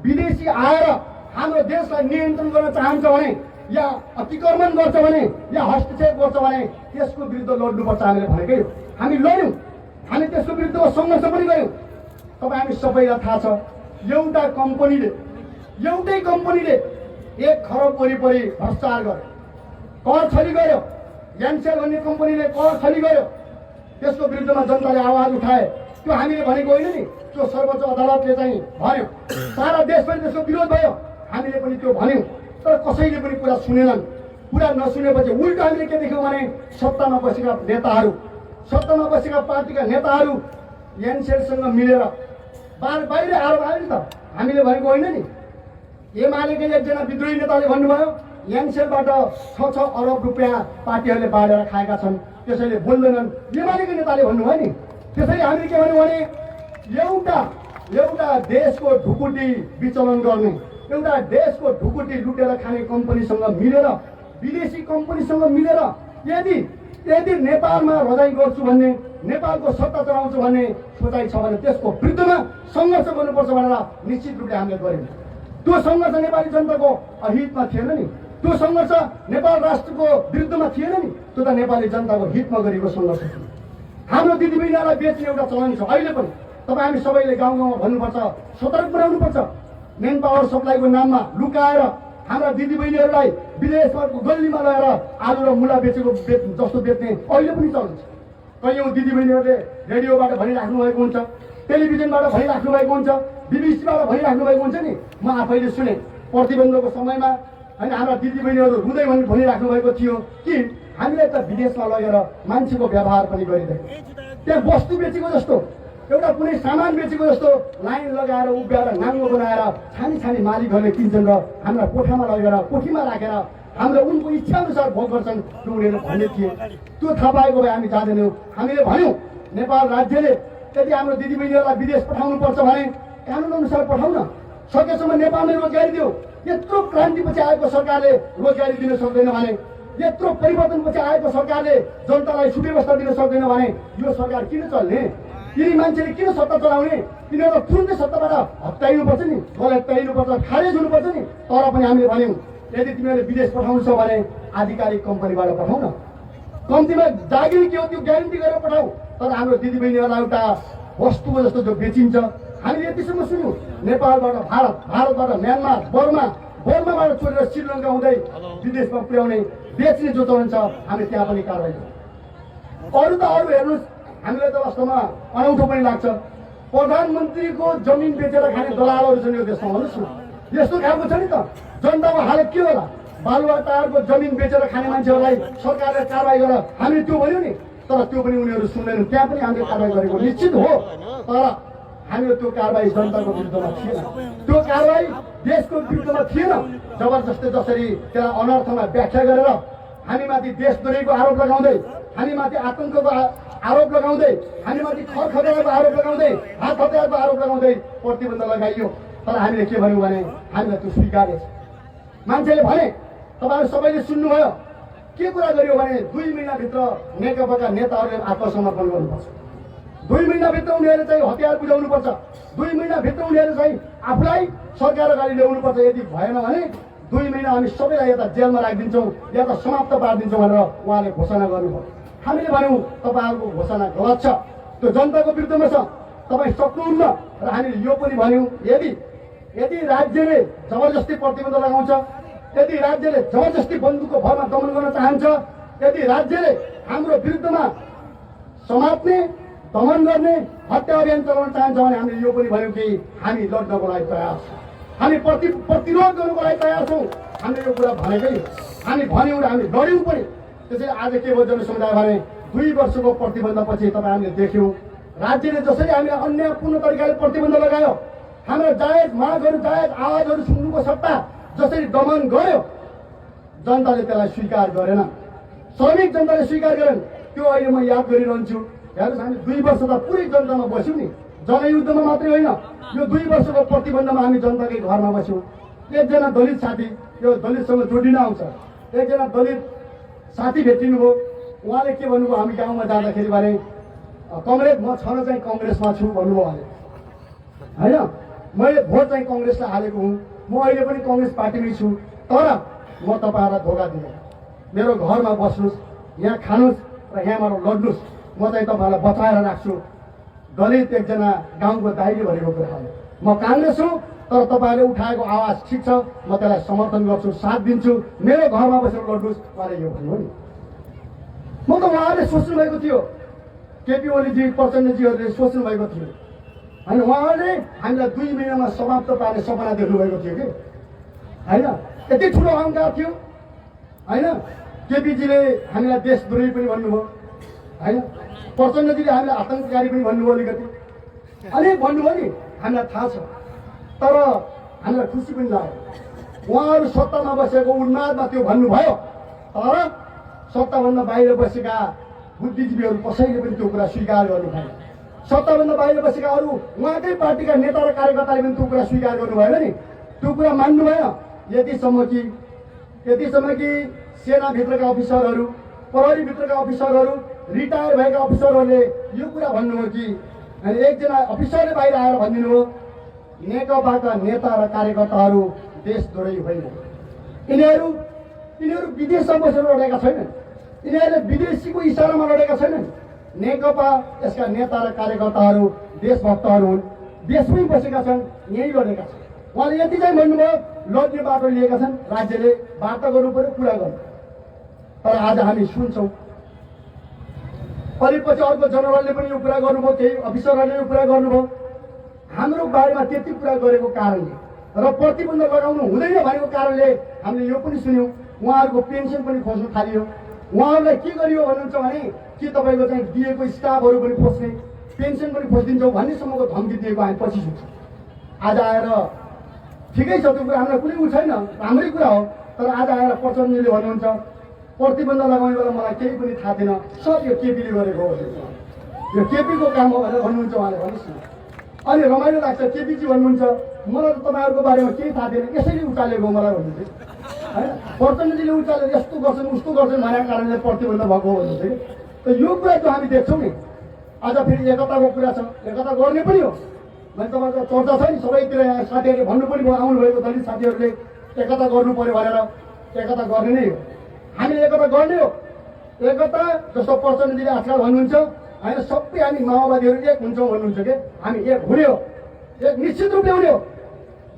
विदेशी आएर हाम्रो देशलाई नियन्त्रण गर्न चाहन्छ भने, या अतिक्रमण गर्छ भने, या हस्तक्षेप गर्छ भने त्यसको विरुद्ध लड्नुपर्छ हामीले भनेकै हो। हामी लड्यौँ, हामी त्यसको विरुद्धमा सङ्घर्ष पनि गऱ्यौँ। तपाईँ हामी सबैलाई थाहा छ एउटै कम्पनीले 1 खरब वरिपरि भ्रष्टाचार गर्यो, कर छली गर्यो। यान्सेल भन्ने कम्पनीले कर छली गर्यो, त्यसको विरुद्धमा जनताले आवाज उठाए। त्यो हामीले भनेको होइन नि, त्यो सर्वोच्च अदालतले चाहिँ भन्यो, सारा देशभरि त्यसको विरोध भयो। हामीले पनि त्यो भन्यौँ, तर कसैले पनि कुरा सुनेनन्। कुरा नसुनेपछि उल्टा हामीले के देख्यौँ भने सत्तामा बसेका नेताहरू, सत्तामा बसेका पार्टीका नेताहरू यान्सेलसँग मिलेर बाहिर आरोप आयो नि त। हामीले भनेको होइन नि। एमालेकै एकजना विद्रोही नेताले भन्नुभयो यान्सेलबाट 6 अरब रुपियाँ पार्टीहरूले बाँडेर खाएका छन्, त्यसैले बोल्दैनन्। एमालेकै नेताले भन्नुभयो नि। त्यसैले हामीले के भन्यौँ भने एउटा देशको ढुकुटी विचलन गर्ने, एउटा देशको ढुकुटी लुटेर खाने कम्पनीसँग मिलेर, विदेशी कम्पनीसँग मिलेर यदि नेपालमा रजाइ गर्छु भन्ने, नेपालको सत्ता चलाउँछु भन्ने सोचाइ छ भने त्यसको विरुद्धमा सङ्घर्ष गर्नुपर्छ भनेर निश्चित रूपले हामीले गऱ्यौँ। त्यो सङ्घर्ष नेपाली जनताको अहितमा थिएन नि, त्यो सङ्घर्ष नेपाल राष्ट्रको विरुद्धमा थिएन नि, त्यो त नेपाली जनताको हितमा गरेको सङ्घर्ष थियो। हाम्रो दिदीबहिनीलाई बेच्ने एउटा चलन छ अहिले पनि। तपाईँ हामी सबैले गाउँ गाउँमा भन्नुपर्छ, सतर्क बनाउनुपर्छ। मेन पावर सप्लाईको नाममा लुकाएर हाम्रा दिदीबहिनीहरूलाई विदेशमा गल्लीमा लगेर आलु र मुला जस्तो बेच्ने अहिले पनि चल्छ। कैयौँ दिदीबहिनीहरूले रेडियोबाट भनिराख्नु भएको हुन्छ, टेलिभिजनबाट भनिराख्नु भएको हुन्छ, बिबिसीबाट भनिराख्नु भएको हुन्छ नि। म आफैले सुने प्रतिबन्धको समयमा होइन हाम्रा दिदीबहिनीहरू रुँदै भनिराख्नु भएको थियो कि हामीले त विदेशमा लगेर मान्छेको व्यवहार पनि गरिँदैन, त्यहाँ वस्तु बेचेको जस्तो एउटा कुनै सामान बेचेको जस्तो लाइन लगाएर उभिएर नाङ्गो बनाएर छानी छानी मालिकहरूले किन्छन् र हाम्रा कोठामा लगेर कोठीमा राखेर हाम्रो उनको इच्छाअनुसार भोग गर्छन् त्यो उनीहरू भन्ने थिए। त्यो थाहा पाएको भए हामी जाँदैनौँ। हामीले भन्यौँ नेपाल राज्यले यदि हाम्रो दिदीबहिनीहरूलाई विदेश पठाउनुपर्छ भने कानुन अनुसार पठाउन, सकेसम्म नेपालमै रोजगारी दियो। यत्रो क्रान्तिपछि आएको सरकारले रोजगारी दिन सक्दैन भने, यत्रो परिवर्तनपछि आएको सरकारले जनतालाई सुव्यवस्था दिन सक्दैन भने यो सरकार किन चल्ने? यिनी मान्छेले किन सत्ता चलाउने? यिनीहरू तुरुन्तै सत्ताबाट हटाइनुपर्छ नि, हटाइनुपर्छ, खारेज हुनुपर्छ नि। तर पनि हामीले भन्यौँ यदि तिमीहरूले विदेश पठाउनु छ भने आधिकारिक कम्पनीबाट पठाउ न, कम्तीमा जागिर के हो त्यो ग्यारेन्टी गरेर पठाऊ। तर हाम्रो दिदीबहिनीहरूलाई एउटा वस्तुको जस्तो जो बेचिन्छ, हामीले यतिसम्म सुन्यौँ नेपालबाट भारत, भारतबाट म्यानमार, बर्माबाट चोरेर श्रीलङ्का हुँदै विदेशमा पुर्याउने बेच्ने जो चलन छ हामी त्यहाँ पनि कारवाही गर्छौँ। अरू त अरू हेर्नुहोस्, हामीलाई त वास्तवमा अनौठो पनि लाग्छ। प्रधानमन्त्रीको जमिन बेचेर खाने दलालहरू छन् यो देशमा, भन्नुहोस् न। यस्तो खालको छ नि त जनताको हालत के होला? बालुवा टारको जमिन बेचेर खाने मान्छेहरूलाई सरकारले कारवाही गर हामीले त्यो भन्यो नि, तर त्यो पनि उनीहरू सुन्दैनन्। त्यहाँ पनि हामीले कारवाही गरेको निश्चित हो, तर हामीले त्यो कारवाही जनताको विरुद्धमा थिएन, त्यो कारवाही देशको विरुद्धमा थिएन। जबरजस्ती जसरी त्यसलाई अनर्थमा व्याख्या गरेर हामीमाथि देशद्रोहीको आरोप लगाउँदै, हामीमाथि आतङ्कको आरोप लगाउँदै, हामीमाथि खरखरेको आरोप लगाउँदै, हात हतियारको आरोप लगाउँदै प्रतिबन्ध लगाइयो। तर हामीले के भन्यौँ भने हामीलाई त्यो स्वीकार्य छ। मान्छेले भने तपाईँहरू सबैले सुन्नुभयो के कुरा गरियो भने 2 महिनाभित्र नेकपाका नेताहरूले आत्मसमर्पण गर्नुपर्छ, 2 महिनाभित्र उनीहरूले चाहिँ हतियार बुझाउनुपर्छ, 2 महिनाभित्र उनीहरू चाहिँ आफूलाई सरकार अगाडि ल्याउनुपर्छ। यदि भएन भने 2 महिना हामी सबैलाई यता जेलमा राखिदिन्छौँ या त समाप्त पारिदिन्छौँ भनेर उहाँले घोषणा गर्नुभयो। हामीले भन्यौँ तपाईँहरूको घोषणा गलत छ, त्यो जनताको विरुद्धमा छ, तपाईँ सक्नुहुन्न। र हामीले यो पनि भन्यौँ यदि राज्यले जबरजस्ती प्रतिबन्ध लगाउँछ, यदि राज्यले जबरजस्ती बन्दुकको भरमा दमन गर्न चाहन्छ, यदि राज्यले हाम्रो विरुद्धमा समात्ने, दमन गर्ने, हत्या अभियान चलाउन चाहन्छ भने हामीले यो पनि भन्यौँ कि हामी लड्नको लागि तयार छौँ, हामी प्रतिरोध गर्नको लागि तयार छौँ। हामीले यो कुरा भनेकै हामी भन्यौँ र हामी लड्यौँ पनि। त्यसैले आज के भयो जनसमुदाय भने 2 वर्षको प्रतिबन्धपछि तपाईँ हामीले देख्यौँ राज्यले जसरी हामीलाई अन्यायपूर्ण तरिकाले प्रतिबन्ध लगायो, हाम्रा जायज मागहरू, जायज आवाजहरू सुन्नुको सट्टा जसरी दमन गर्यो, जनताले त्यसलाई स्वीकार गरेन, श्रमिक जनताले स्वीकार गरेन। त्यो अहिले म याद गरिरहन्छु। हेर्नुहोस् हामी 2 वर्ष त पुरै जनतामा बस्यौँ नि, जनयुद्धमा मात्रै होइन, यो 2 वर्षको प्रतिबन्धमा हामी जनताकै घरमा बस्यौँ। एकजना दलित साथी, यो दलितसँग जोडिन आउँछ, एकजना दलित साथी भेटिनु भयो। उहाँले के भन्नुभयो, हामी गाउँमा जाँदाखेरि भने कङ्ग्रेस म छन चाहिँ कङ्ग्रेसमा छु भन्नुभयो उहाँले, होइन मैले भोट चाहिँ कङ्ग्रेसलाई हालेको हुँ, म अहिले पनि कङ्ग्रेस पार्टीमै छु, तर म तपाईँहरूलाई धोका दिँदैन, मेरो घरमा बस्नुहोस्, यहाँ खानुहोस् र यहाँबाट लड्नुहोस्, म चाहिँ तपाईँहरूलाई बचाएर राख्छु। दलित एकजना गाउँको दाइले भनेको कुरा हो। म काङ्ग्रेस हुँ, तर तपाईँहरूले उठाएको आवाज ठिक छ, म त्यसलाई समर्थन गर्छु, साथ दिन्छु, मेरो घरमा बसेर लड्नुहोस्, उहाँले यो भन्नु नि। म त उहाँहरूले सोच्नु भएको थियो, केपी ओलीजी, प्रचण्डजीहरूले सोच्नु भएको थियो, होइन उहाँहरूले हामीलाई 2 महिनामा समाप्त पार्ने सपना देख्नु भएको थियो कि होइन। यति ठुलो अहङ्कार थियो, होइन। केपीजीले हामीलाई देशद्रोही पनि भन्नुभयो, होइन। प्रचण्डजीले हामीलाई आतङ्ककारी पनि भन्नुभयो अलिकति, अनेक भन्नुभयो नि, हामीलाई थाहा छ। तर हामीलाई खुसी पनि लाग्यो उहाँहरू सत्तामा बसेको उन्मादमा त्यो भन्नुभयो, तर सत्ताभन्दा बाहिर बसेका बुद्धिजीवीहरू कसैले पनि त्यो कुरा स्वीकार गर्नु भएन। सत्ताभन्दा बाहिर बसेका अरू उहाँकै पार्टीका नेता र कार्यकर्ताले पनि त्यो कुरा स्वीकार गर्नु भएन नि, त्यो कुरा मान्नु भएन। यतिसम्म कि सेनाभित्रका अफिसरहरू, प्रहरीभित्रका अफिसरहरू, रिटायर भएका अफिसरहरूले यो कुरा भन्नुभयो कि एकजना अफिसरले बाहिर आएर भनिदिनु हो, नेकपाका नेता र कार्यकर्ताहरू देशद्रोही होइन, यिनीहरू विदेशमा बसेर लडेका छैनन्, यिनीहरूले विदेशीको इसारामा लडेका छैनन्। नेकपा यसका नेता र कार्यकर्ताहरू देशभक्तहरू हुन्, देशमै बसेका छन्, यहीँ लडेका छन्। उहाँले यति चाहिँ भन्नुभयो, लड्ने बाटो लिएका छन्, राज्यले वार्ता गर्नु पर्यो, कुरा गर्नु। तर आज हामी सुन्छौँ। अनि पछि अर्को जनरलले पनि यो कुरा गर्नुभयो, केही अफिसरहरूले यो कुरा गर्नुभयो। हाम्रो बारेमा त्यति कुरा गरेको कारणले र प्रतिबन्ध लगाउनु हुँदैन भनेको कारणले हामीले यो पनि सुन्यौँ, उहाँहरूको पेन्सन पनि खोज्नु थालियो। उहाँहरूलाई के गरियो भन्नुहुन्छ भने कि तपाईँको चाहिँ दिएको स्टाफहरू पनि खोज्ने, पेन्सन पनि खोजिदिन्छौँ भन्नेसम्मको धम्की दिएको हामी पछि सुन्छौँ। आज आएर ठिकै छ, त्यो कुरा हामीलाई कुनै उ छैन, राम्रै कुरा हो। तर आज आएर प्रचण्डले भन्नुहुन्छ प्रतिबन्ध लगाउने बेला मलाई केही पनि थाहा थिएन, सब यो केपीले गरेको हो, यो केपीको काम हो भनेर भन्नुहुन्छ उहाँले। भन्नुहोस् न। अनि रमाइलो लाग्छ, केपीजी भन्नुहुन्छ मलाई त तपाईँहरूको बारेमा केही थाहा थिएन, यसरी उचालेको मलाई भन्नुहुन्छ होइन। प्रचण्डजीले उचालेर यस्तो गर्छन् उस्तो गर्छन् भनेको कारणले प्रतिबन्ध भएको हो भन्नुहुन्छ कि। त यो कुरा चाहिँ हामी देख्छौँ नि। आज फेरि एकताको कुरा छ, एकता गर्ने पनि हो। मैले तपाईँको चर्चा छ नि, सबैतिर यहाँ साथीहरूले भन्नु पनि भयो, आउनुभएको दलित साथीहरूले एकता गर्नु पर्यो भनेर। एकता गर्ने नै हो, हामीले एकता गर्ने हो। एकता जस्तो प्रचण्डजीले आजकल भन्नुहुन्छ होइन, सबै हामी माओवादीहरू एक हुन्छौँ भन्नुहुन्छ कि। हामी एक हुने हो, एक निश्चित रूपले हुने हो।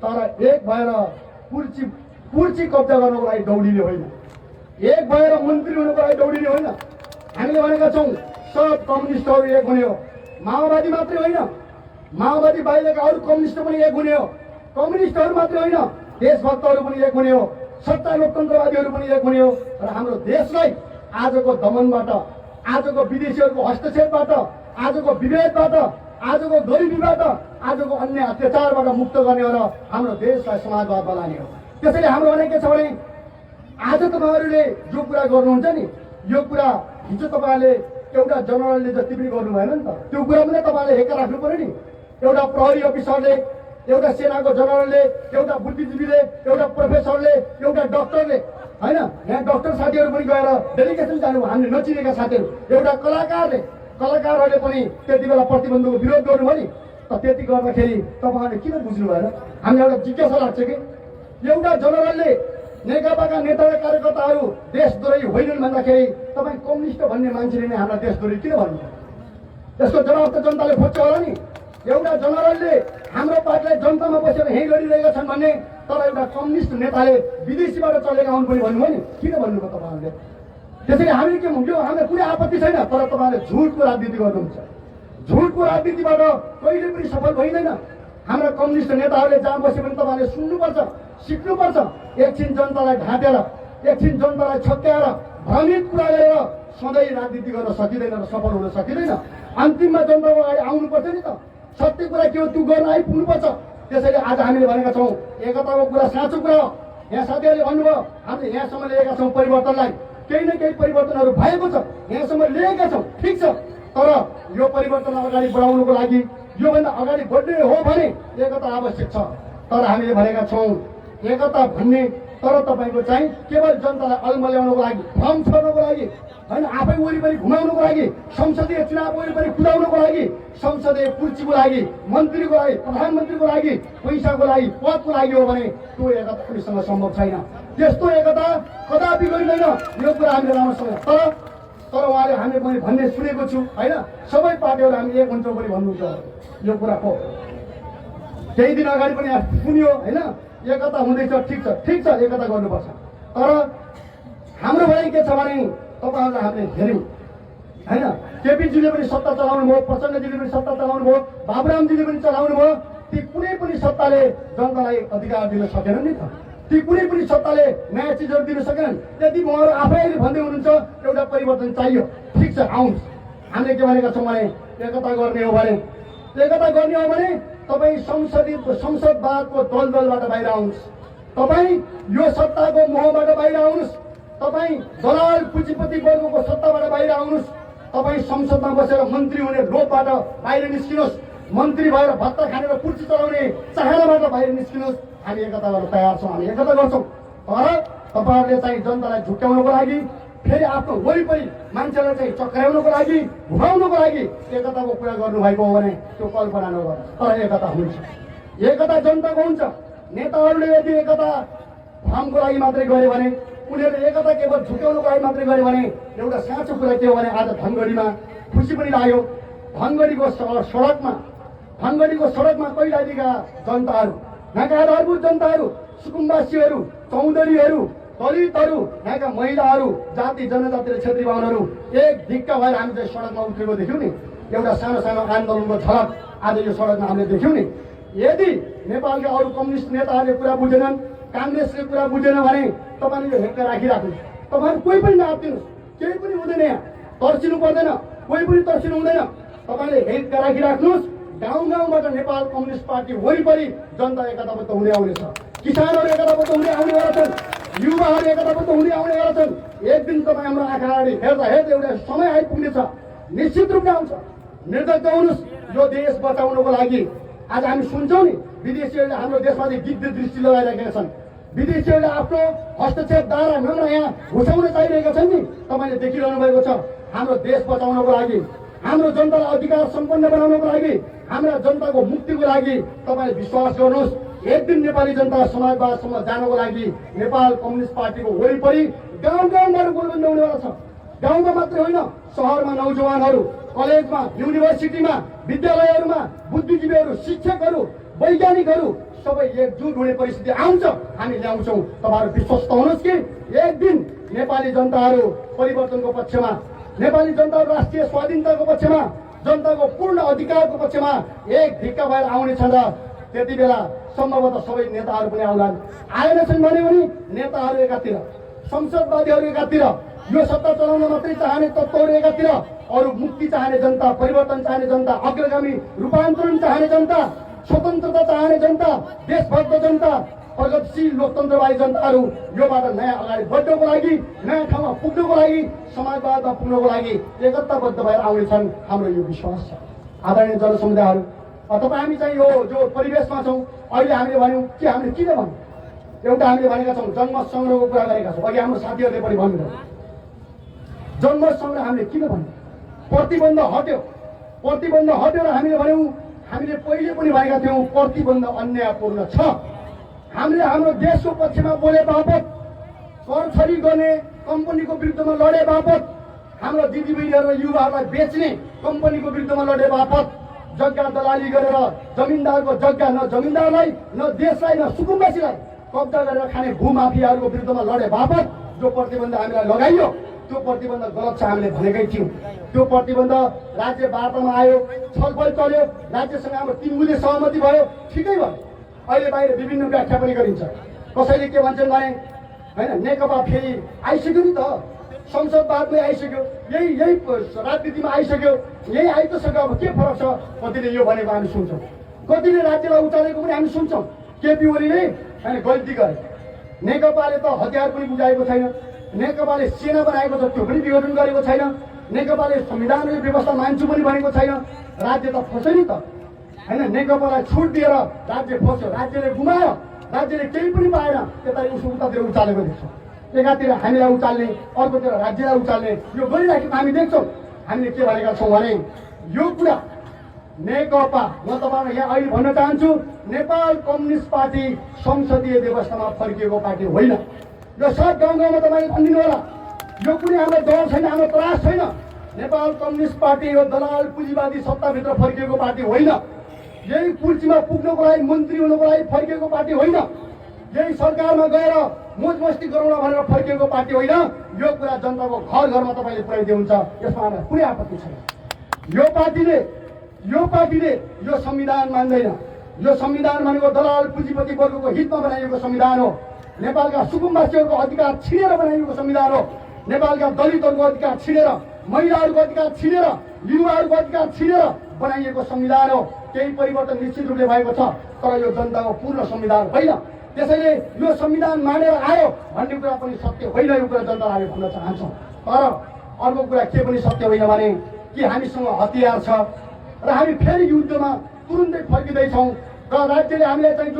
तर एक भएर कुर्सी कब्जा गर्नको लागि दौडिने होइन, एक भएर मन्त्री हुनुको लागि दौडिने होइन। हामीले भनेका छौँ सब कम्युनिस्टहरू एक हुने हो, माओवादी मात्रै होइन, माओवादी बाहिरका अरू कम्युनिस्ट पनि एक हुने हो। कम्युनिस्टहरू मात्रै होइन, देशभक्तहरू पनि एक हुने हो, सत्ता लोकतन्त्रवादीहरू पनि एक हुने हो। र हाम्रो देशलाई आजको दमनबाट, आजको विदेशीहरूको हस्तक्षेपबाट, आजको विभेदबाट, आजको गरिबीबाट, आजको अन्य अत्याचारबाट मुक्त गर्ने हो र हाम्रो देशलाई समाजवादमा लाने हो। त्यसैले हाम्रो भने के छ भने आज तपाईँहरूले जो कुरा गर्नुहुन्छ नि, यो कुरा हिजो तपाईँहरूले एउटा जनरलले जति पनि गर्नु भएन नि त, त्यो कुरा पनि तपाईँहरूले हेक्का राख्नु पर्यो नि। एउटा प्रहरी अफिसरले, एउटा सेनाको जनरलले, एउटा बुद्धिजीवीले, एउटा प्रोफेसरले, एउटा डक्टरले होइन, यहाँ डक्टर साथीहरू पनि गएर डेलिगेसन जानुभयो, हामीले नचिनेका साथीहरू, एउटा कलाकारहरूले पनि त्यति बेला प्रतिबन्धको विरोध गर्नुभयो नि। त त्यति गर्दाखेरि तपाईँहरूले किन बुझ्नु भएन? हामीलाई एउटा जिज्ञासा लाग्छ कि एउटा जनरलले नेकपाका नेता र कार्यकर्ताहरू देशद्रोही होइनन् भन्दाखेरि तपाईँ कम्युनिस्ट भन्ने मान्छेले नै हामीलाई देशद्रोही किन भन्नु? यसको जवाब त जनताले खोज्छ होला नि। एउटा जनरलले हाम्रो पार्टीलाई जनतामा बसेर यहीँ गरिरहेका छन् भन्ने, तर एउटा कम्युनिस्ट नेताले विदेशीबाट चलेका हुन् पनि भन्नुभयो नि, किन भन्नुभयो तपाईँहरूले? त्यसैले हामी के यो हामीलाई कुनै आपत्ति छैन, तर तपाईँहरूले झुटको राजनीति गर्नुहुन्छ। झुटको राजनीतिबाट कहिले पनि सफल भइँदैन। हाम्रा कम्युनिस्ट नेताहरूले जहाँ बसे पनि तपाईँहरूले सुन्नुपर्छ, सिक्नुपर्छ। एकछिन जनतालाई ढाँटेर, एकछिन जनतालाई छक्क्याएर भ्रमित कुरा गरेर सधैँ राजनीति गर्न सकिँदैन र सफल हुन सकिँदैन। अन्तिममा जनताको अगाडि आउनुपर्छ नि त, सत्य कुरा के हो त्यो गर्न आइपुग्नुपर्छ। त्यसैले आज हामीले भनेका छौँ एकताको कुरा साँचो कुरा हो। यहाँ साथीहरूले भन्नुभयो हामीले यहाँसम्म ल्याएका छौँ परिवर्तनलाई, केही न केही परिवर्तनहरू भएको छ, यहाँसम्म ल्याएका छौँ, ठिक छ। तर यो परिवर्तन अगाडि बढाउनुको लागि, योभन्दा अगाडि बढ्ने हो भने एकता आवश्यक छ। तर हामीले भनेका छौँ एकता भन्ने तर तपाईँको चाहिँ केवल जनतालाई अल्मल्याउनको लागि, भ्रम छोड्नको लागि होइन, आफै वरिपरि घुमाउनुको लागि, संसदीय चुनाव वरिपरि कुदाउनको लागि, संसदीय कुर्सीको लागि, मन्त्रीको लागि, प्रधानमन्त्रीको लागि, पैसाको लागि, पदको लागि हो भने त्यो एकता हामीसँग सम्भव छैन। त्यस्तो एकता कदापि गरिँदैन। यो कुरा हामीले राम्रोसँग तर उहाँले हामीले मैले भन्ने सुनेको छु होइन, सबै पार्टीहरू हामी एक हुन्छौँ पनि भन्नुहुन्छ। यो कुरा हो, केही दिन अगाडि पनि सुन्यो होइन, एकता हुँदैछ, ठिक छ एकता गर्नुपर्छ। तर हाम्रो भनाइ के छ भने तपाईँहरूलाई हामीले हेऱ्यौँ होइन, केपीजीले पनि सत्ता चलाउनु भयो, प्रचण्डजीले पनि सत्ता चलाउनु भयो, बाबुरामजीले पनि चलाउनु भयो। ती कुनै पनि सत्ताले जनतालाई अधिकार दिन सकेन नि त, ती कुनै पनि सत्ताले नयाँ चिजहरू दिन सकेनन्। यदि उहाँहरू आफैले भन्दै हुनुहुन्छ एउटा परिवर्तन चाहियो, ठिक छ आउनुहोस्। हामीले के भनेका छौँ भने एकता गर्ने हो भने तपाईँ संसदवादको दलदलबाट बाहिर आउनुहोस्, तपाईँ यो सत्ताको मोहबाट बाहिर आउनुहोस्, तपाईँ दलाल पुँजीपति वर्गको सत्ताबाट बाहिर आउनुहोस्, तपाईँ संसदमा बसेर मन्त्री हुने लोभबाट बाहिर निस्किनुहोस्, मन्त्री भएर भत्ता खानेर कुर्सी चलाउने चाहनाबाट बाहिर निस्किनुहोस्। हामी एकता गर्न तयार छौँ, हामी एकता गर्छौँ। तर तपाईँहरूले चाहिँ जनतालाई झुक्क्याउनको लागि, फेरि आफ्नो वरिपरि मान्छेलाई चाहिँ चक्राउनको लागि, घुमाउनको लागि एकताको कुरा गर्नुभएको हो भने त्यो कल्पना नगर्नु। तर एकता हुन्छ, एकता जनताको हुन्छ। नेताहरूले यदि एकता भ्रमको लागि मात्रै गरे भने, उनीहरूले एकता केवल झुक्याउनुको लागि मात्रै गरे भने एउटा साँचो कुरा के हो भने आज धनगढीमा खुसी पनि लाग्यो। धनगढीको सडकमा कैलालीका जनताहरू यहाँका आधारभूत जनताहरू, सुकुम्बासीहरू, चौधरीहरू, दलितहरू, यहाँका महिलाहरू, जाति जनजाति र क्षेत्रीय बाहुनहरू एक ढिक्क भएर हामी चाहिँ सडकमा उत्रेको देख्यौँ नि। एउटा सानो सानो आन्दोलनको झलक आज यो सडकमा हामीले देख्यौँ नि। यदि नेपालका अरू कम्युनिस्ट नेताहरूले कुरा बुझेनन्, काङ्ग्रेसले कुरा बुझेन भने तपाईँले यो हेक्का राखिराख्नुहोस्। तपाईँहरू कोही पनि नआत्तिनुहोस्, केही पनि हुँदैन, यहाँ तर्सिनु पर्दैन, कोही पनि तर्सिनु हुँदैन। तपाईँले हेक्का राखिराख्नुहोस्। गाउँ गाउँबाट नेपाल कम्युनिस्ट पार्टी वरिपरि जनता एकताबद्ध हुँदै आउनेछ, किसानहरू एकताबद्ध हुँदै आउनेवाला छन्, युवाहरू एकताबद्ध हुँदै आउनेवाला छन्। एक दिन तपाईँ हाम्रो आँखा अगाडि हेर्दा हेर्दा एउटा समय आइपुग्नेछ, निश्चित रूपले आउँछ। निर्धक्क हुनुहोस्। यो देश बचाउनको लागि आज हामी सुन्छौँ नि, विदेशीहरूले हाम्रो देशमाथि गिद्ध दृष्टि लगाइरहेका छन्। विदेशीहरूले आफ्नो हस्तक्षेप दारा नम्र यहाँ घुसाउन चाहिरहेका छन् नि। तपाईँले देखिरहनु भएको छ। हाम्रो देश बचाउनको लागि, हाम्रो जनतालाई अधिकार सम्पन्न बनाउनको लागि, हाम्रा जनताको मुक्तिको लागि तपाईँले विश्वास गर्नुहोस्। एक दिन नेपाली जनता समाजवादसम्म जानको लागि नेपाल कम्युनिस्ट पार्टीको वरिपरि गाउँ गाउँबाट गोलबन्द हुनेवाला छ। गाउँमा मात्रै होइन, सहरमा नौजवानहरू, कलेजमा, युनिभर्सिटीमा, विद्यालयहरूमा बुद्धिजीवीहरू, शिक्षकहरू, वैज्ञानिकहरू सबै एकजुट हुने परिस्थिति आउँछ, हामी ल्याउँछौँ। तपाईँहरू विश्वस्त हुनुहोस् कि एक दिन नेपाली जनताहरू परिवर्तनको पक्षमा, नेपाली जनताहरू राष्ट्रिय स्वाधीनताको पक्षमा, जनताको पूर्ण अधिकारको पक्षमा एक ढिक्का भएर आउनेछ र त्यति बेला सम्भवतः सबै नेताहरू पनि आउलान्। आएनछन् भने पनि नेताहरू एकातिर, संसदवादीहरू एकातिर, यो सत्ता चलाउन मात्रै चाहने तत्त्वहरू एकातिर, अरू मुक्ति चाहने जनता, परिवर्तन चाहने जनता, अग्रगामी रूपान्तरण चाहने जनता, स्वतन्त्रता चाहने जनता, देशभक्त जनता, प्रगतिशील लोकतन्त्रवादी जनताहरू योबाट नयाँ अगाडि बढ्नको लागि, नयाँ ठाउँमा पुग्नको लागि, समाजवादमा पुग्नको लागि एकताबद्ध भएर आउनेछन्, हाम्रो यो विश्वास छ। आदरणीय जनसमुदायहरू, तपाईँ हामी चाहिँ यो जो परिवेशमा छौँ, अहिले हामीले भन्यौँ कि हामीले किन भन्यौँ? एउटा हामीले भनेका छौँ जन्म सङ्ग्रहको कुरा गरेका छौँ। अघि हाम्रो साथीहरूले पनि भन्नुभयो जन्म सङ्ग्रह हामीले किन भन्यौँ? प्रतिबन्ध हट्यो, प्रतिबन्ध हट्यो र हामीले भन्यौँ, हामीले पहिले पनि भनेका थियौँ प्रतिबन्ध अन्यायपूर्ण छ। हामीले हाम्रो देशको पक्षमा बोले बापत, करछरी गर्ने कम्पनीको विरुद्धमा लडे बापत, हाम्रो दिदीबहिनीहरू र युवाहरूलाई बेच्ने कम्पनीको विरुद्धमा लडे बापत, जग्गा दलाली गरेर जमिनदारको जग्गा न जमिनदारलाई, न देशलाई, न सुकुम्बासीलाई कब्जा गरेर खाने भूमाफियाहरूको विरुद्धमा लडे बापत जो प्रतिबन्ध हामीलाई लगाइयो, त्यो प्रतिबन्ध गलत छ हामीले भनेकै थियौँ। त्यो प्रतिबन्ध राज्य वार्तामा आयो, छलफल चल्यो, राज्यसँग हाम्रो 3 बुँदे सहमति भयो, ठिकै भयो। अहिले बाहिर विभिन्न व्याख्या पनि गरिन्छ। कसैले के भन्छन् भने होइन नेकपा फेरि आइसक्यो नि त, संसदवादमै आइसक्यो, यही राजनीतिमा आइसक्यो, यही आइ त सक्यो, अब के फरक छ? कतिले यो भनेको हामी सुन्छौँ, कतिले राज्यलाई उचालेको पनि हामी सुन्छौँ। केपी ओलीले होइन गल्ती गरे, नेकपाले त हतियार पनि बुझाएको छैन, नेकपाले सेना बनाएको छ त्यो पनि विघटन गरेको छैन, नेकपाले संविधानको व्यवस्था मान्छु पनि भनेको छैन। राज्य त फस्यो नि त होइन, नेकपालाई छुट दिएर राज्य फस्यो, राज्यले गुमायो, राज्यले केही पनि पाएन। त्यता उतातिर उचालेको देख्छौँ, एकातिर हामीलाई उचाल्ने, अर्कोतिर राज्यलाई उचाल्ने, यो गरिराखेको हामी देख्छौँ। हामीले के भनेका छौँ भने यो कुरा नेकपा, म तपाईँलाई यहाँ अहिले भन्न चाहन्छु, नेपाल कम्युनिस्ट पार्टी संसदीय व्यवस्थामा फर्किएको पार्टी होइन। यो सब गाउँ गाउँमा तपाईँले भनिदिनु होला, यो कुनै हाम्रो दल छैन, हाम्रो त्रास छैन। नेपाल कम्युनिस्ट पार्टी यो दलाल पुँजीवादी सत्ताभित्र फर्किएको पार्टी होइन। यही कुर्सीमा पुग्नको लागि, मन्त्री हुनको लागि फर्किएको पार्टी होइन। यही सरकारमा गएर मोज मस्ती गरौँ भनेर फर्किएको पार्टी होइन। यो कुरा जनताको घर घरमा तपाईँले पुर्याइदिनुहुन्छ, यसमा हामीलाई कुनै आपत्ति छैन। यो पार्टीले यो संविधान मान्दैन। यो संविधान भनेको दलाल पुँजीपति वर्गको हितमा बनाइएको संविधान हो। नेपालका सुकुम्बासीहरूको अधिकार छिनेर बनाइएको संविधान हो। नेपालका दलितहरूको अधिकार छिनेर, महिलाहरूको अधिकार छिनेर, युवाहरूको अधिकार छिनेर बनाइएको संविधान हो। केही परिवर्तन निश्चित रूपले भएको छ, तर यो जनताको पूर्ण संविधान होइन। त्यसैले यो संविधान मानेर आयो भन्ने कुरा पनि सत्य होइन। यो कुरा जनतालाई हामी भन्न चाहन्छौँ। तर अर्को कुरा के पनि सत्य होइन भने कि हामीसँग हतियार छ र हामी फेरि युद्धमा तुरुन्तै फर्किँदैछौँ र राज्यले हामीलाई चाहिँ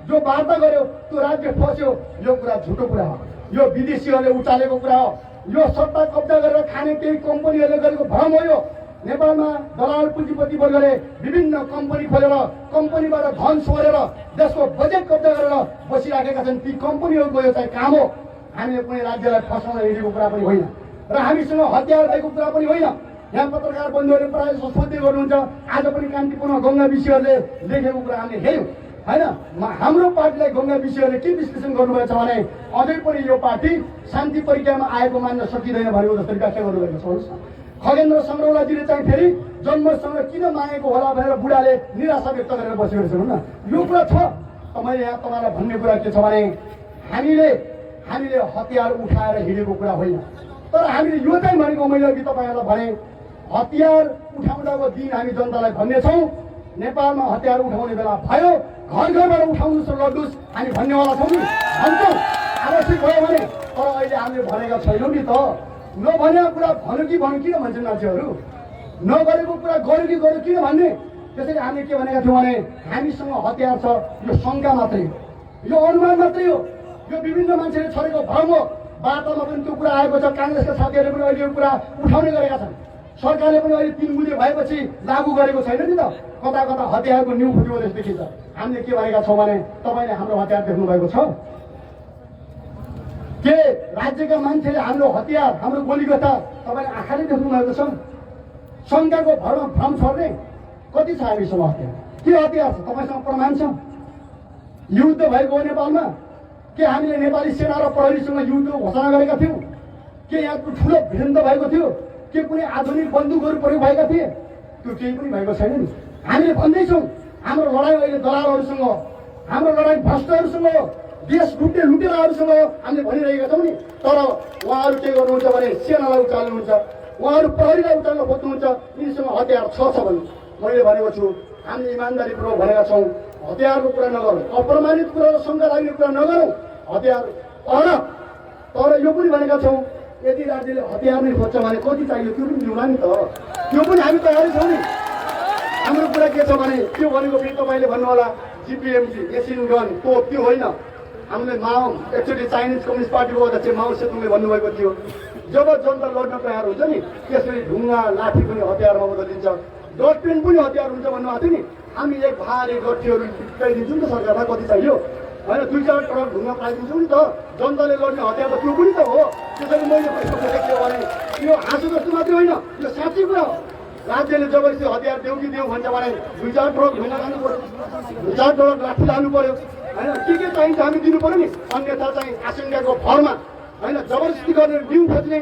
जो वार्ता गर्यो त्यो राज्य फस्यो, यो कुरा झुटो कुरा हो। यो विदेशीहरूले उचालेको कुरा हो। यो सत्ता कब्जा गरेर खाने केही कम्पनीहरूले गरेको भ्रम हो। यो नेपालमा दलाल पुँजीपति वर्गले विभिन्न कम्पनी खोलेर कम्पनीबाट धन सोरेर देशको बजेट कब्जा गरेर बसिराखेका छन्। ती कम्पनीहरूको यो चाहिँ काम हो। हामीले कुनै राज्यलाई फसाउन हिँडेको कुरा पनि होइन र हामीसँग हतियार भएको कुरा पनि होइन। यहाँ पत्रकार बन्धुहरूले प्रायः जसो सोध्दै गर्नुहुन्छ, आज पनि कान्तिपुरमा गङ्गा विषयहरूले लेखेको कुरा हामीले हेऱ्यौँ। होइन हाम्रो पार्टीलाई गङ्गा विषयले के विश्लेषण गर्नुभएको छ भने अझै पनि यो पार्टी शान्ति परिक्रमा आएको मान्न सकिँदैन भनेको जस्तो व्याख्या गर्नुभएको छ। भन्नुहोस् न, खगेन्द्र सङ्ग्रौलाजीले चाहिँ फेरि जन्मसँग किन मागेको होला भनेर बुढाले निराशा व्यक्त गरेर बसेको छ न। यो कुरा छ। मैले यहाँ तपाईँलाई भन्ने कुरा के छ भने हामीले हतियार उठाएर हिँडेको कुरा होइन, तर हामीले यो चाहिँ भनेको मैले अघि तपाईँहरूलाई भने हतियार उठाउँदाको दिन हामी जनतालाई भन्नेछौँ नेपालमा हतियार उठाउने बेला भयो, घर घरबाट उठाउनुहोस् र लड्नुहोस् हामी भन्नेवाला छौँ नि, भन्छौँ आवश्यक भयो भने। तर अहिले हामीले भनेका छैनौँ नि त। नभनेको कुरा भन्नु कि भन्नु किन भन्छन् मान्छेहरू? नगरेको कुरा गर्यो कि गर्यो किन भन्ने? त्यसैले हामीले के भनेका थियौँ भने हामीसँग हतियार छ, यो शङ्का मात्रै हो, यो अनुमान मात्रै हो, यो विभिन्न मान्छेले छरेको भ्रम हो। वार्तामा पनि त्यो कुरा आएको छ। काङ्ग्रेसका साथीहरूले पनि अहिले यो कुरा उठाउने गरेका छन्। सरकारले पनि अहिले 3 बुँदे भएपछि लागू गरेको छैन नि त। कता कता हतियारको न्यु फुटेको जस्तो देखिन्छ। हामीले के भनेका छौँ भने तपाईँले हाम्रो हतियार देख्नु भएको छ? के राज्यका मान्छेले हाम्रो हतियार हाम्रो गोलीगट्टा तपाईँले आँखाले देख्नु भएको छ? शङ्काको भ्रम छर्ने कति छ हामीसँग हतियार? के हतियार छ? तपाईँसँग प्रमाण छ? युद्ध भएको हो नेपालमा? के हामीले नेपाली सेना र प्रहरीसँग युद्ध घोषणा गरेका थियौँ? के यहाँ ठुलो भिडन्त भएको थियो? के कुनै आधुनिक बन्दुकहरू प्रयोग भएका थिए? त्यो केही पनि भएको छैन नि। हामीले भन्दैछौँ हाम्रो लडाइँ अहिले दलालहरूसँग, हाम्रो लडाइँ भ्रष्टहरूसँग हो, देश लुट्ने लुटेराहरूसँग हो, हामीले भनिरहेका छौँ नि। तर उहाँहरू के गर्नुहुन्छ भने सेनालाई उचाल्नुहुन्छ, उहाँहरू प्रहरीलाई उचाल्न खोज्नुहुन्छ। यिनीसँग हतियार छ भन्नु। मैले भनेको छु हामीले इमान्दारीपूर्वक भनेका छौँ हतियारको कुरा नगरौँ, अप्रमाणित कुरा र शङ्का लाग्ने कुरा नगरौँ, हतियार तर यो पनि भनेका छौँ यदि राज्यले हतियार नै खोज्छ भने कति चाहियो त्यो पनि दिउँला नि त। त्यो पनि हामी तयारी छौँ नि। हाम्रो कुरा के छ भने त्यो भनेको फेरि तपाईँले भन्नुहोला जिपिएमसी मेसिन गन तोप त्यो होइन। हामीले एकचोटि चाइनिज कम्युनिस्ट पार्टीको अध्यक्ष माओ सेतुङले भन्नुभएको थियो जब जनता लड्न तयार हुन्छ नि त्यसरी ढुङ्गा लाठी पनि हतियारमा बदलिन्छ, डटपेन पनि हतियार हुन्छ भन्नुभएको थियो नि। हामी एक भारी गठीहरू ल्याइदिन्छौँ नि त सरकारलाई, कति चाहियो होइन 2-4 ट्रक ढुङ्गा पाइदिन्छौँ नि त। जनताले लड्ने हतियार त त्यो पनि त हो। त्यसरी मैले के भने यो हाँसो जस्तो मात्रै होइन, यो साँच्चै कुरा हो। राज्यले जबरजस्ती हतियार देऊ कि देऊ भन्छ भने 2-4 ट्रक ढुङ्गा लानु पऱ्यो, 2-4 ट्रक लाठी लानु पऱ्यो होइन। के चाहिन्छ हामी दिनु पऱ्यो नि। अन्यथा चाहिँ आशंकाको भरमा होइन जबरजस्ती गर्ने दिउ खोज्ने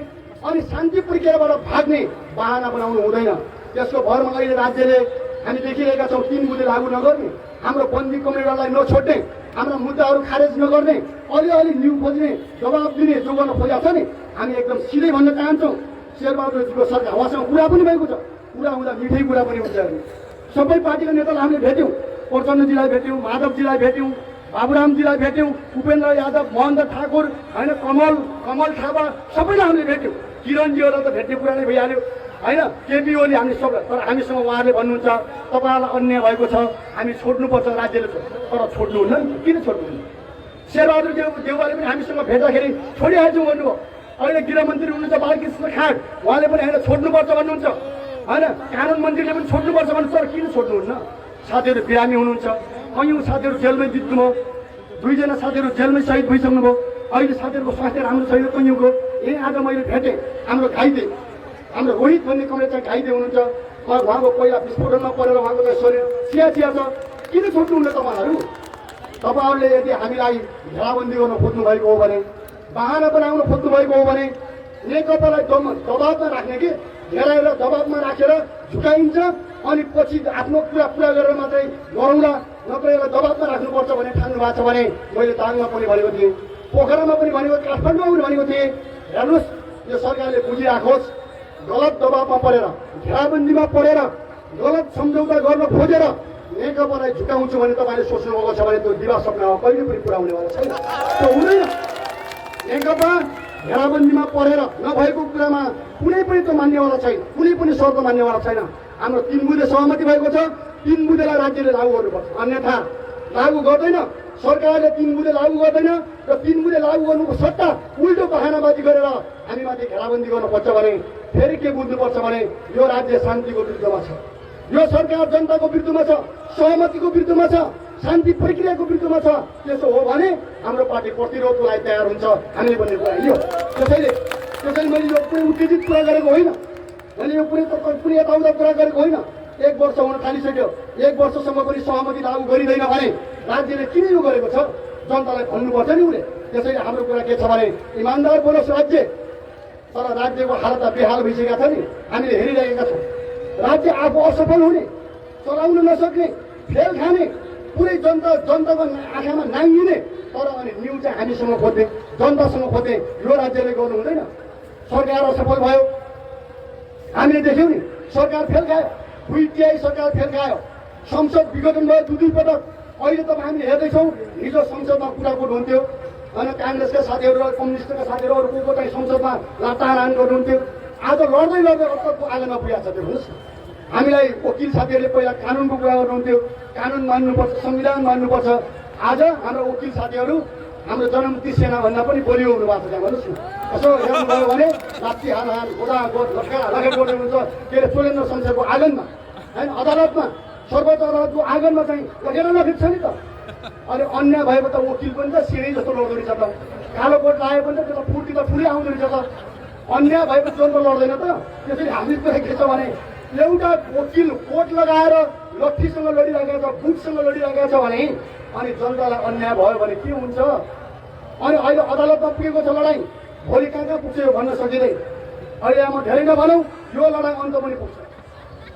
अनि शान्ति प्रक्रियाबाट भाग्ने बहाना बनाउनु हुँदैन। त्यसको भरमा अहिले राज्यले हामी देखिरहेका छौँ 3 बुँदे लागू नगर्ने, हाम्रो बन्दी कमरेडरलाई नछोड्ने, हाम्रा मुद्दाहरू खारेज नगर्ने, अलिअलि न्यु खोज्ने, जवाब दिने जो गर्न खोजेको छ नि। हामी एकदम सिधै भन्न चाहन्छौँ शेरबहादुरजीको सरकार उहाँसँग कुरा पनि भएको छ। कुरा हुँदा मिठै कुरा पनि हुन्छ। सबै पार्टीका नेतालाई हामीले भेट्यौँ, प्रचण्डजीलाई भेट्यौँ, माधवजीलाई भेट्यौँ, बाबुरामजीलाई भेट्यौँ, उपेन्द्र यादव, महेन्द्र ठाकुर होइन, कमल थापा सबैलाई हामीले भेट्यौँ। किरणजीहरूलाई त भेट्ने कुरा नै भइहाल्यो होइन। केपी ओली हामी सबै। तर हामीसँग उहाँहरूले भन्नुहुन्छ तपाईँहरूलाई अन्याय भएको छ, हामी छोड्नुपर्छ, राज्यले तर छोड्नुहुन्न नि। किन छोड्नुहुन्न? शेरबहादुर देउवाले पनि हामीसँग भेट्दाखेरि छोडिहाल्छौँ भन्नुभयो। अहिले गृहमन्त्री हुनुहुन्छ बालकृष्ण खाँड, उहाँले पनि होइन छोड्नुपर्छ भन्नुहुन्छ होइन। कानुन मन्त्रीले पनि छोड्नुपर्छ भन्नुहुन्छ, तर किन छोड्नुहुन्न? साथीहरू बिरामी हुनुहुन्छ, कयौँ साथीहरू जेलमै बित्नुभयो, 2 जना साथीहरू जेलमै शहीद भइसक्नुभयो। अहिले साथीहरूको स्वास्थ्य राम्रो छैन कयौँको। यही आज मैले भेटेँ हाम्रो घाइते, हाम्रो रोहित भन्ने कमरेड चाहिँ घाइते हुनुहुन्छ। उहाँको पहिला विस्फोटनमा परेर उहाँको चाहिँ शरीर चिया छ। किन छोड्नुहुन्न तपाईँहरू? तपाईँहरूले यदि हामीलाई घेराबन्दी गर्न खोज्नु भएको हो भने, बहाना बनाउन खोज्नु भएको हो भने नेकपालाई दबावमा राख्ने कि घेराएर दबावमा राखेर झुकाइन्छ अनि पछि आफ्नो कुरा पुरा गरेर मात्रै गरौँला, नत्र यसलाई दबावमा राख्नुपर्छ भने ठान्नु भएको छ भने मैले दाङमा पनि भनेको थिएँ, पोखरामा पनि भनेको, काठमाडौँमा पनि भनेको थिएँ। हेर्नुहोस् यो सरकारले बुझिराखोस्, गलत दबावमा परेर, घेराबन्दीमा परेर, गलत सम्झौता गर्न खोजेर नेकपालाई झुकाउँछु भने तपाईँले सोच्नुभएको छ भने त्यो दिवा सपना कहिले पनि पुरा हुनेवाला छैन, त्यो हुँदैन। नेकपा घेराबन्दीमा परेर नभएको कुरामा कुनै पनि त्यो मान्नेवाला छैन, कुनै पनि शर्त मान्नेवाला छैन। हाम्रो 3 बुँदे सहमति भएको छ, 3 बुँदेलाई राज्यले लागू गर्नुपर्छ, अन्यथा लागू गर्दैन। सरकारले 3 बुँदे लागू गर्दैन र 3 बुँदे लागू गर्नुको सट्टा उल्टो बहानाबाजी गरेर हामीमाथि घेराबन्दी गर्न खोज्छ भने फेरि के बुझ्नुपर्छ भने यो राज्य शान्तिको विरुद्धमा छ, यो सरकार जनताको विरुद्धमा छ, सहमतिको विरुद्धमा छ, शान्ति प्रक्रियाको विरुद्धमा छ। त्यसो हो भने हाम्रो पार्टी प्रतिरोधको लागि तयार हुन्छ, हामीले भन्ने कुरा यो। त्यसैले मैले यो कुनै उत्तेजित कुरा गरेको होइन, मैले यो कुनै यताउता कुरा गरेको होइन। 1 वर्ष हुन थालिसक्यो। 1 वर्षसम्म पनि सहमति लागू गरिँदैन भने राज्यले किन यो गरेको छ जनतालाई भन्नुपर्छ नि उसले। त्यसैले हाम्रो कुरा के छ भने इमान्दार बोलोस् राज्य। तर राज्यको हालत त बेहाल भइसकेका छ नि, हामीले हेरिरहेका छौँ। राज्य आफू असफल हुने, चलाउन नसक्ने, फेल खाने, पुरै जनताको आँखामा नाङ्गिने, तर अनि न्युज चाहिँ हामीसँग खोज्ने, जनतासँग खोज्ने यो राज्यले गर्नु हुँदैन। सरकार असफल भयो, हामीले देख्यौँ नि, सरकार फेल खायो, पिटिआई सरकार फेल खायो, संसद विघटन भयो 2 पटक। अहिले तपाईँ हामीले हेर्दैछौँ, हिजो संसदमा कुराकुट हुन्थ्यो, अनि काङ्ग्रेसका साथीहरू र कम्युनिस्टका साथीहरू अरू को चाहिँ संसदमा लाताहान गर्नुहुन्थ्यो। आज लड्दै लड्दै अर्को आँगनमा पुगेको छ। हेर्नुहोस्, हामीलाई वकिल साथीहरूले पहिला कानुनको कुरा गर्नुहुन्थ्यो, कानुन मान्नुपर्छ, संविधान मान्नुपर्छ। आज हाम्रो वकिल साथीहरू हाम्रो जनमुक्ति सेना भन्दा पनि बलियो हुनु भएको छ। त्यहाँ भन्नुहोस् न, यसो हेर्नुभयो भने लात्ती हान गोदा गोद लट्का लगाएर गर्नुहुन्छ के अरे चोलेन्द्र संसदको आँगनमा, होइन, अदालतमा, सर्वोच्च अदालतको आँगनमा चाहिँ लगेर लखेट्छ नि त। अनि अन्याय भएको त वकिल पनि त सिँढी जस्तो लड्दो रहेछ त, कालो कोट लगायो भने त त्यसलाई फुर्ती त फुली आउँदो रहेछ त। अन्याय भएको जनता लड्दैन त। त्यसरी हामीले कुरा के छ भने एउटा वकिल कोट लगाएर लट्ठीसँग लडिरहेको छ, बुटसँग लडिरहेको छ भने अनि जनतालाई अन्याय भयो भने के हुन्छ? अनि अहिले अदालतमा पुगेको छ लडाइँ, भोलि कहाँ पुग्छ यो भन्न सकिँदैन। अहिले म धेरै नभनौँ, यो लडाइँ अन्त पनि पुग्छ।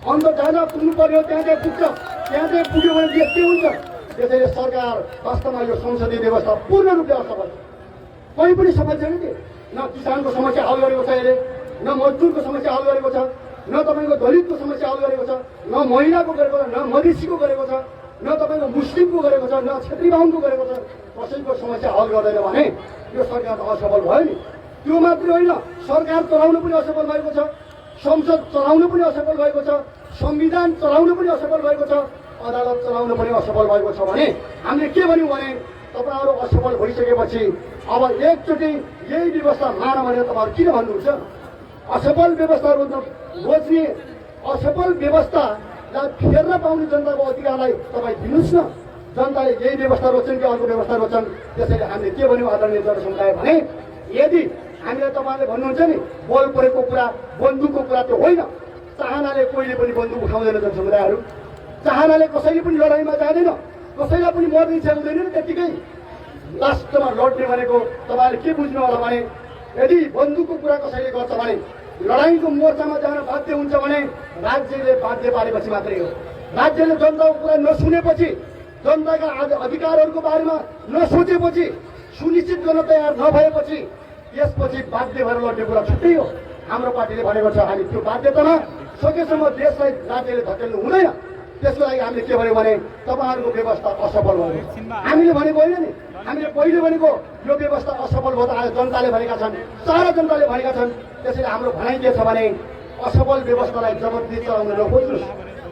अन्त जहाँ पुग्नु पर्यो त्यहाँ चाहिँ पुग्छ, त्यहाँ चाहिँ पुग्यो भने के हुन्छ? त्यसैले सरकार वास्तवमा यो संसदीय व्यवस्था पूर्ण रूपले असफल छ। कहीँ पनि सफल छैन कि न किसानको समस्या हल गरेको छ यसले, न मजदुरको समस्या हल गरेको छ, न तपाईँको दलितको समस्या हल गरेको छ, न महिलाको गरेको छ, न मधेसीको गरेको छ, न तपाईँको मुस्लिमको गरेको छ, न क्षेत्री बाहुनको गरेको छ। कसैको समस्या हल गर्दैन भने यो सरकार त असफल भयो नि। त्यो मात्रै होइन, सरकार चलाउनु पनि असफल भएको छ, संसद चलाउनु पनि असफल भएको छ, संविधान चलाउनु पनि असफल भएको छ, अदालत चलाउनु पनि असफल भएको छ। भने हामीले के भन्यौँ भने तपाईँहरू असफल भइसकेपछि अब एकचोटि यही व्यवस्था मान भनेर तपाईँहरू किन भन्नुहुन्छ? असफल व्यवस्था रोज्ने, असफल व्यवस्थालाई फेर्न पाउने जनताको अधिकारलाई तपाईँ दिनुहोस् न। जनताले यही व्यवस्था रोज्छन् कि अर्को व्यवस्था रोज्छन्? त्यसैले हामीले के भन्यौँ आदरणीय जनसमुदाय भने यदि हामीलाई तपाईँहरूले भन्नुहुन्छ नि बल परेको कुरा, बन्दुकको कुरा त्यो होइन। चाहनाले कोहीले पनि बन्दुक उठाउँदैन जनसमुदायहरू, चाहनाले कसैले पनि लडाइँमा जाँदैन, कसैलाई पनि मर्ने इच्छा हुँदैन नि त्यत्तिकै। लास्टमा लड्ने भनेको तपाईँले के बुझ्नु होला भने यदि बन्दुकको कुरा कसैले गर्छ भने लडाइँको मोर्चामा जान बाध्य हुन्छ भने राज्यले बाध्य पारेपछि मात्रै हो। राज्यले जनताको कुरा नसुनेपछि, जनताका अधिकारहरूको बारेमा नसोचेपछि, सुनिश्चित गर्न तयार नभएपछि यसपछि बाध्य भएर लड्ने कुरा छुट्टै हो। हाम्रो पार्टीले भनेको छ हामी त्यो बाध्यतामा सकेसम्म देशलाई राज्यले धकेल्नु हुँदैन। त्यसको लागि हामीले के भन्यौँ भने तपाईँहरूको व्यवस्था असफल भयो। हामीले भनेको होइन नि, हामीले पहिले भनेको यो व्यवस्था असफल भयो त आज जनताले भनेका छन्, सारा जनताले भनेका छन्। त्यसैले हाम्रो भनाइ के छ भने असफल व्यवस्थालाई जबरजस्ती चलाउन नखोज्नुहोस्।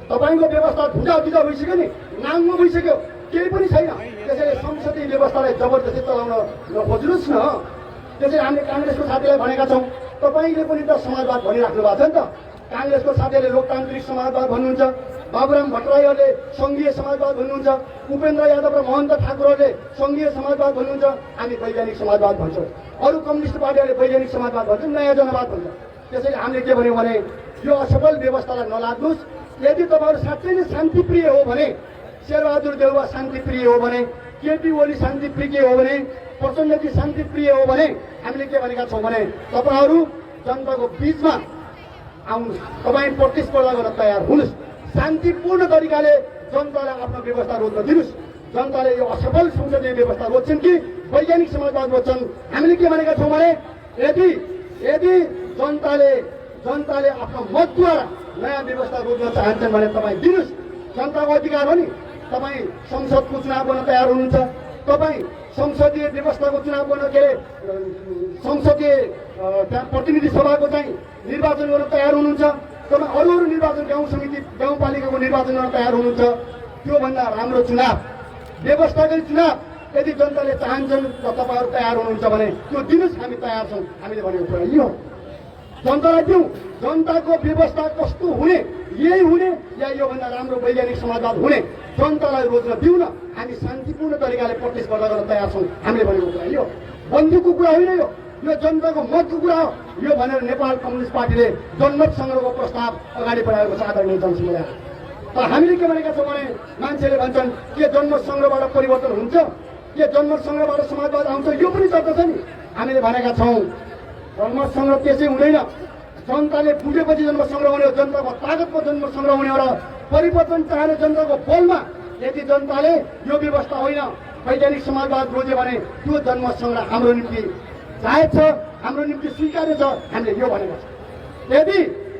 तपाईँको व्यवस्था धुजा भइसक्यो नि, नाङ्गो भइसक्यो, केही पनि छैन। त्यसैले संसदीय व्यवस्थालाई जबरजस्ती चलाउन नखोज्नुहोस् न। त्यसैले हामीले काङ्ग्रेसको साथीलाई भनेका छौँ, तपाईँले पनि त समाजवाद भनिराख्नु भएको छ नि त। काङ्ग्रेसको साथीहरूले लोकतान्त्रिक समाजवाद भन्नुहुन्छ, बाबुराम भट्टराईहरूले सङ्घीय समाजवाद भन्नुहुन्छ, उपेन्द्र यादव र महन्त ठाकुरहरूले सङ्घीय समाजवाद भन्नुहुन्छ, हामी वैज्ञानिक समाजवाद भन्छौँ। अरू कम्युनिस्ट पार्टीहरूले वैज्ञानिक समाजवाद भन्छन्, नयाँ जनवाद भन्छ। त्यसैले हामीले के भन्यौँ भने यो असफल व्यवस्थालाई नलाग्नुहोस्। यदि तपाईँहरू साँच्चै नै शान्तिप्रिय हो भने, शेरबहादुर देउवा शान्तिप्रिय हो भने, केपी ओली शान्तिप्रिय हो भने, प्रचण्डजी शान्तिप्रिय हो भने हामीले के भनेका छौँ भने तपाईँहरू जनताको बिचमा आउनुहोस्, तपाईँ प्रतिस्पर्धा गर्न तयार हुनुहोस्। शान्तिपूर्ण तरिकाले जनतालाई आफ्नो व्यवस्था रोज्न दिनुहोस्। जनताले यो असफल संसदीय व्यवस्था रोज्छन् कि वैज्ञानिक समाजवाद रोज्छन्? हामीले के भनेका छौँ भने यदि जनताले आफ्नो मतद्वारा नयाँ व्यवस्था रोज्न चाहन्छन् भने तपाईँ दिनुहोस्। जनताको अधिकार हो नि। तपाईँ संसदको चुनाव गर्न तयार हुनुहुन्छ, तपाईँ संसदीय व्यवस्थाको चुनाव गर्न के अरे संसदीय त्यहाँ प्रतिनिधि सभाको चाहिँ निर्वाचन गर्न तयार हुनुहुन्छ, तपाईँ अरू निर्वाचन गाउँ समिति गाउँपालिकाको निर्वाचन गर्न तयार हुनुहुन्छ। त्योभन्दा राम्रो चुनाव, व्यवस्थागत चुनाव यदि जनताले चाहन्छन् र तपाईँहरू तयार हुनुहुन्छ भने त्यो दिनुहोस्, हामी तयार छौँ। हामीले भनेको कुरा यो हो, जनतालाई दिउँ। जनताको व्यवस्था कस्तो हुने, यही हुने या योभन्दा राम्रो वैज्ञानिक समाजवाद हुने जनतालाई रोज्न दिउँ न। हामी शान्तिपूर्ण तरिकाले प्रतिस्पर्धा गर्न तयार छौँ। हामीले भनेको कुरा यो बन्दुकको कुरा होइन, यो जनताको मतको कुरा हो। यो भनेर नेपाल कम्युनिस्ट पार्टीले जनमत सङ्ग्रहको प्रस्ताव अगाडि बढाएको छ। आदरणीय जनसमुदाय, तर हामीले के भनेका छौँ भने मान्छेले भन्छन् के जन्म सङ्ग्रहबाट परिवर्तन हुन्छ, के जन्म सङ्ग्रहबाट समाजवाद आउँछ, यो पनि चर्चा छ नि। हामीले भनेका छौँ जन्म सङ्ग्रह त्यसै हुँदैन। जनताले बुझेपछि जन्म सङ्ग्रह हुने हो, जनताको तागतको जन्म सङ्ग्रह हुने हो र परिवर्तन चाहने जनताको बलमा यदि जनताले यो व्यवस्था होइन वैज्ञानिक समाजवाद रोजे भने त्यो जन्म सङ्ग्रह हाम्रो निम्ति जायज छ, हाम्रो निम्ति स्वीकार्य छ। हामीले यो भनेको छ यदि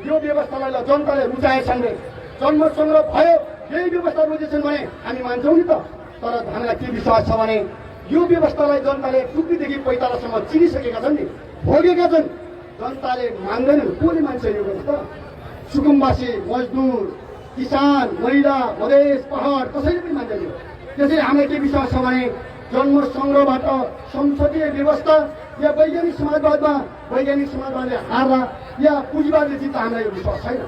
यो व्यवस्थालाई जनताले रुचाएछन् भने जन्म सङ्ग्रह भयो, यही व्यवस्था रोजेछन् भने हामी मान्छौँ नि त। तर हामीलाई के विश्वास छ भने यो व्यवस्थालाई जनताले टुप्पीदेखि पैतालासम्म चिनिसकेका छन् नि, भोगेका छन्। जनताले मान्दैनन्, कसले मान्छ यो व्यवस्था? सुकुम्बासी, मजदुर, किसान, महिला, मधेस, पहाड कसैले पनि मान्दैन। त्यसैले हामीलाई के विश्वास छ भने जन्म सङ्ग्रहबाट संसदीय व्यवस्था या वैज्ञानिक समाजवादमा वैज्ञानिक समाजवादले हार्ला या पुँजीवादले जित्छ, हामीलाई यो विश्वास छैन।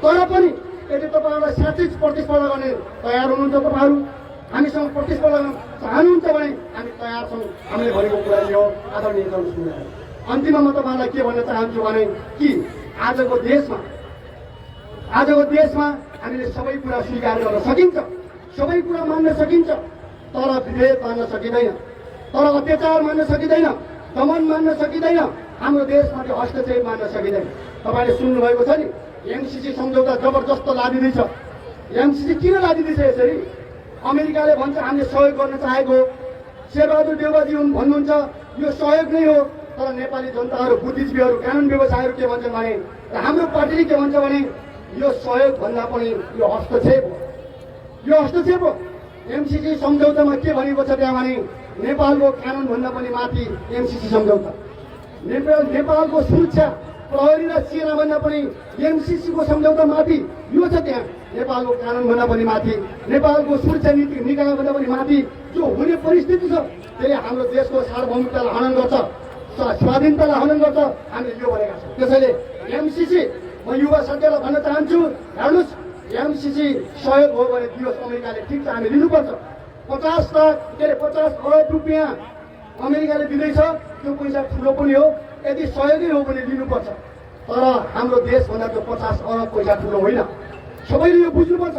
तर पनि यदि तपाईँहरूलाई साँच्चै प्रतिस्पर्धा गर्ने तयार हुनुहुन्छ, तपाईँहरू हामीसँग प्रतिस्पर्धा गर्न चाहनुहुन्छ भने हामी तयार छौँ। हामीले भनेको कुरा यो हो आदरणीय जनसमुदाय। अन्तिममा म तपाईँहरूलाई के भन्न चाहन्छु भने कि आजको देशमा हामीले सबै कुरा स्वीकार गर्न सकिन्छ, सबै कुरा मान्न सकिन्छ, तर विभेद मान्न सकिँदैन, तर अत्याचार मान्न सकिँदैन, दमन मान्न सकिँदैन, हाम्रो देशमाथि हस्तक्षेप मान्न सकिँदैन। तपाईँले सुन्नुभएको छ नि एमसिसी सम्झौता जबरजस्त लादिँदैछ। एमसिसी किन लादिँदैछ यसरी? अमेरिकाले भन्छ हामीले सहयोग गर्न चाहेको, शेरबहादुर देउवाजी भन्नुहुन्छ यो सहयोग नै हो। तर नेपाली जनताहरू, बुद्धिजीवीहरू, कानुन व्यवसायहरू के भन्छन् भने र हाम्रो पार्टीले के भन्छ भने यो सहयोग भन्दा पनि यो हस्तक्षेप हो, यो हस्तक्षेप हो। एमसिसी सम्झौतामा के भनेको छ त्यहाँ भने नेपालको कानुन भन्दा पनि माथि एमसिसी सम्झौता, नेपालको सुरक्षा प्रहरी र सेना भन्दा पनि एमसिसीको सम्झौता माथि यो छ। त्यहाँ नेपालको कानुन भन्दा पनि माथि, नेपालको सुरक्षा नीति निकाय भन्दा पनि माथि जो हुने परिस्थिति छ त्यसले हाम्रो देशको सार्वभौमिकतालाई हनन गर्छ, स्वाधीनतालाई हनन गर्छ। हामीले यो भनेका छौँ। त्यसैले एमसिसी म युवा साथीहरूलाई भन्न चाहन्छु, हेर्नुहोस् एमसिसी सहयोग हो भने दियोस्, अमेरिकाले ठिक छ हामी लिनुपर्छ। 50 अरब रुपियाँ अमेरिकाले दिँदैछ, त्यो पैसा ठुलो पनि हो, यदि सहयोगै हो भने लिनुपर्छ। तर हाम्रो देशभन्दा त्यो 50 अरब पैसा ठुलो होइन, सबैले यो बुझ्नुपर्छ।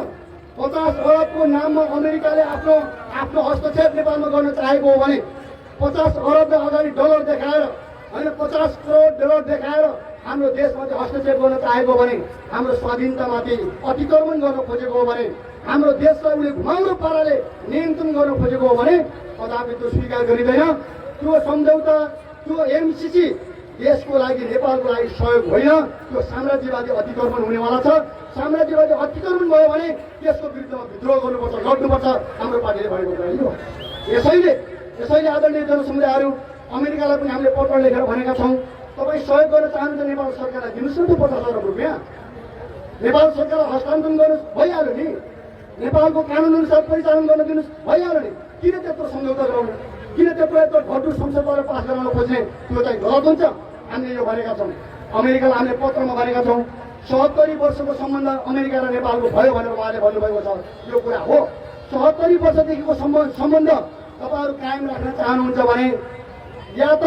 50 अरबको नाममा अमेरिकाले आफ्नो हस्तक्षेप नेपालमा गर्न चाहेको हो भने 50 अरबलाई अगाडि डलर देखाएर होइन 50 करोड डलर देखाएर हाम्रो देशमाथि हस्तक्षेप गर्न चाहेको भने, हाम्रो स्वाधीनतामाथि अतिक्रमण गर्न खोजेको हो भने, हाम्रो देशलाई उसले घुमाउरो पाराले नियन्त्रण गर्न खोजेको हो भने कदापि त्यो स्वीकार गरिँदैन। त्यो सम्झौता, त्यो एमसिसी देशको लागि, नेपालको लागि सहयोग होइन, त्यो साम्राज्यवादी अतिक्रमण हुनेवाला छ। साम्राज्यवादी अतिक्रमण भयो भने त्यसको विरुद्धमा विद्रोह गर्नुपर्छ, लड्नुपर्छ। हाम्रो पार्टीले भनेको कुरा यो। यसैले आदरणीय जनसमुदायहरू, अमेरिकालाई पनि हामीले पत्र लेखेर भनेका छौँ, तपाईँ सहयोग गर्न चाहनुहुन्छ नेपाल सरकारलाई दिनुहोस् न त 50 अरब रुपियाँ, नेपाल सरकारलाई हस्तान्तरण गर्नुहोस्, भइहाल्यो नि। नेपालको कानुन अनुसार परिचालन गर्न दिनुहोस्, भइहाल्यो नि। किन त्यत्रो सम्झौता गराउनु, किन त्यत्रो घटु संसदबाट पास गराउन खोज्ने? त्यो चाहिँ गलत हुन्छ। हामीले यो भनेका छौँ। अमेरिकालाई हामीले पत्रमा भनेका छौँ 70 वर्षको सम्बन्ध अमेरिका र नेपालको भयो भनेर उहाँले भन्नुभएको छ। यो कुरा हो। 70 वर्षदेखिको सम्बन्ध तपाईँहरू कायम राख्न चाहनुहुन्छ भने या त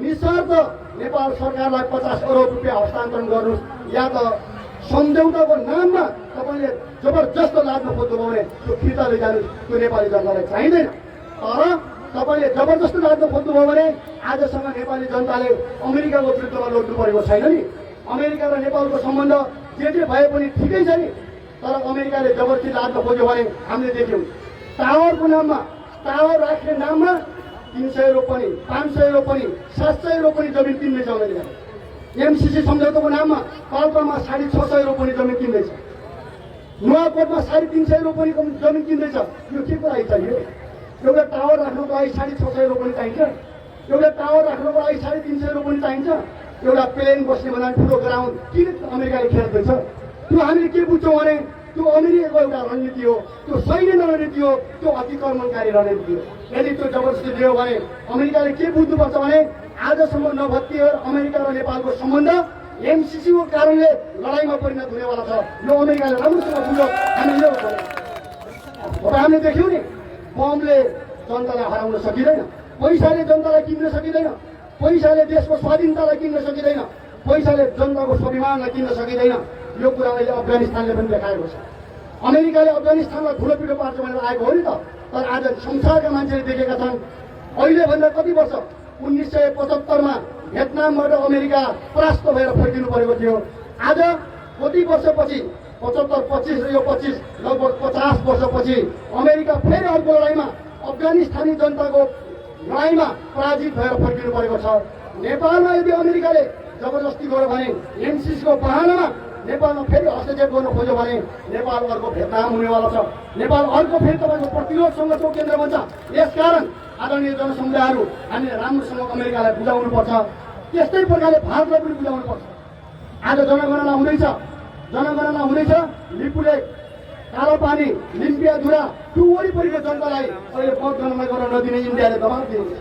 निशर्त नेपाल सरकारलाई 50 अरब रुपियाँ हस्तान्तरण गर्नुहोस्, या त सम्झौताको नाममा तपाईँले जबरजस्त लाद्न खोज्नुभयो भने त्यो फिर्ता लैजानुहोस्। त्यो नेपाली जनतालाई चाहिँदैन। तर तपाईँले जबरजस्त लाद्न खोज्नुभयो भने आजसम्म नेपाली जनताले अमेरिकाको विरुद्धमा लड्नु परेको छैन नि। अमेरिका र नेपालको सम्बन्ध जे भए पनि ठिकै छ नि। तर अमेरिकाले जबरजस्ती लाद्न खोज्यो भने हामीले देख्यौँ टावरको नाममा, टावर राख्ने नाममा 300 रोपनी, 500 रोपनी, 700 रोपनी जमिन किन्दैछ अमेरिकाले। एमसिसी सम्झौताको नाममा पाल्पामा 650 रोपनी जमिन किन्दैछ, नुवाकोटमा 350 रोपनी जमिन किन्दैछ। यो के को लागि चाहियो? एउटा टावर राख्नुको लागि 650 रोपनी चाहिन्छ, एउटा टावर राख्नुको लागि 350 रोपनी चाहिन्छ, एउटा प्लेन बस्ने भन्दा ठुलो ग्राउन्ड किन अमेरिकाले खेल्दैछ? त्यो हामीले के बुझ्छौँ भने त्यो अमेरिकाको एउटा रणनीति हो, त्यो सैन्य रणनीति हो, त्यो अतिक्रमणकारी रणनीति हो। यदि त्यो जबरजस्ती दियो भने अमेरिकाले के बुझ्नुपर्छ भने आजसम्म नभत्कियो अमेरिका र नेपालको सम्बन्ध एमसिसीको कारणले लडाइँमा परिणत हुनेवाला छ। यो अमेरिकाले राम्रोसँग बुझ्यो। हामीले यो हामीले देख्यौँ नि, बमले जनतालाई हराउन सकिँदैन, पैसाले जनतालाई किन्न सकिँदैन, पैसाले देशको स्वाधीनतालाई किन्न सकिँदैन, पैसाले जनताको स्वाभिमानलाई किन्न सकिँदैन। यो कुरा अहिले अफगानिस्तानले पनि देखाएको छ। अमेरिकाले अफगानिस्तानलाई ठुलो पिठो पार्छ भनेर आएको हो नि त। तर आज संसारका मान्छेले देखेका छन् अहिलेभन्दा कति वर्ष 1975मा भियतनामबाट अमेरिका परास्त भएर फर्किनु परेको थियो। आज कति वर्षपछि 75-25 र यो 25 लगभग 50 वर्षपछि अमेरिका फेरि अर्को लडाइँमा अफगानिस्तानी जनताको लडाइँमा पराजित भएर फर्किनु परेको छ। नेपालमा यदि अमेरिकाले जबरजस्ती गर्यो भने एमसिसीको बहानामा नेपालमा फेरि हस्तक्षेप गर्न खोज्यो भने नेपाल अर्को भियतनाम हुनेवाला छ। नेपाल अर्को फेरि तपाईँको प्रतिरोधसँग केन्द्र बन्छ। यसकारण आदरणीय जनसमुदायहरू हामीले राम्रोसँग अमेरिकालाई बुझाउनुपर्छ। त्यस्तै प्रकारले भारतलाई पनि बुझाउनुपर्छ। आज जनगणना हुँदैछ। लिपुले कालोपानी लिम्पियाधुरा त्यो वरिपरिको जनतालाई अहिले मतगणना गर्न नदिने इन्डियाले दबाब दिएको छ।